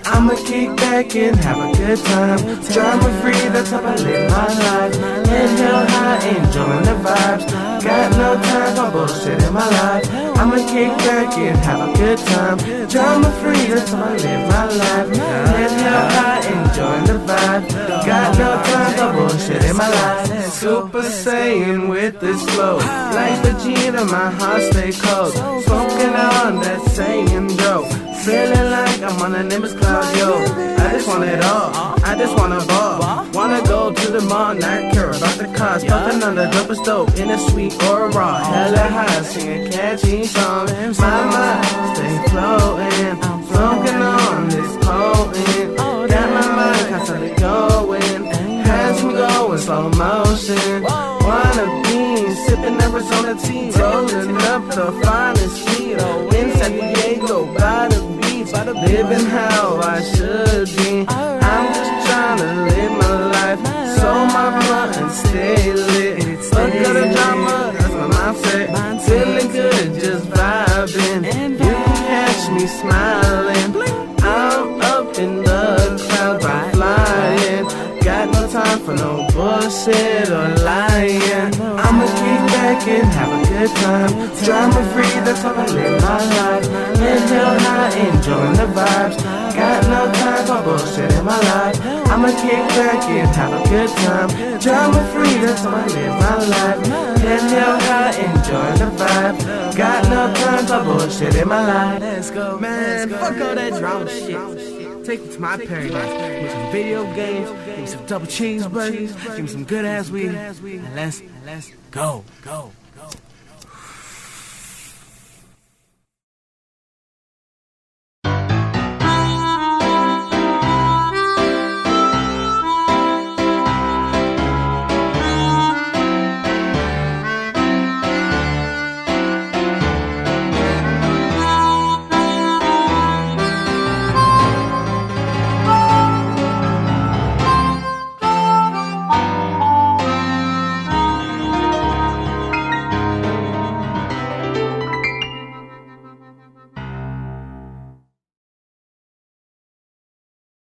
I'ma kick back and have a good time. Drama free, that's how I live my life. Inhale high, enjoying the vibes. Got no time for bullshit in my life. I'ma kick back and have a good time. Drama free, that's how I live my life. Inhale high, enjoying the vibes. Got Super Saiyan with this flow. Like Vegeta, my heart stay cold. Smoking on that Saiyan dope. Feeling like I'm on a Nimbus cloud, yo. I just want it all, I just wanna ball. Wanna go to the mall, not care about the cost. Puffin' on the dopest dope, in a sweet or raw. Hella high, singing catchy songs. My mind stay floating. Smoking on this potent. Got my mind constantly going. Has me going slow motion. Wanna be sipping Arizona tea, rolling up the finest weed. In San Diego, by the beach, living how I should be. I'm just trying to live my life, so my blunt and stay lit. Fuck all the drama, that's my mindset. Feeling good, just vibing. You can catch me smiling. I'm up in the clouds, I'm flying. Got no time for no bullshit or lying. I'ma kick back and have a good time. Drama free, that's how I live my life. Inhale high, enjoying the vibes. Got no time for bullshit in my life. I'ma kick back and have a good time. Drama free, that's how I live my life. Inhale high, enjoying the vibes. Got no time for bullshit in my life. Let's go, man. Fuck all that drama shit. Take me to my paradise. Give me some video games. Give me some double cheeseburgers. Give me some good ass weed. And let's go.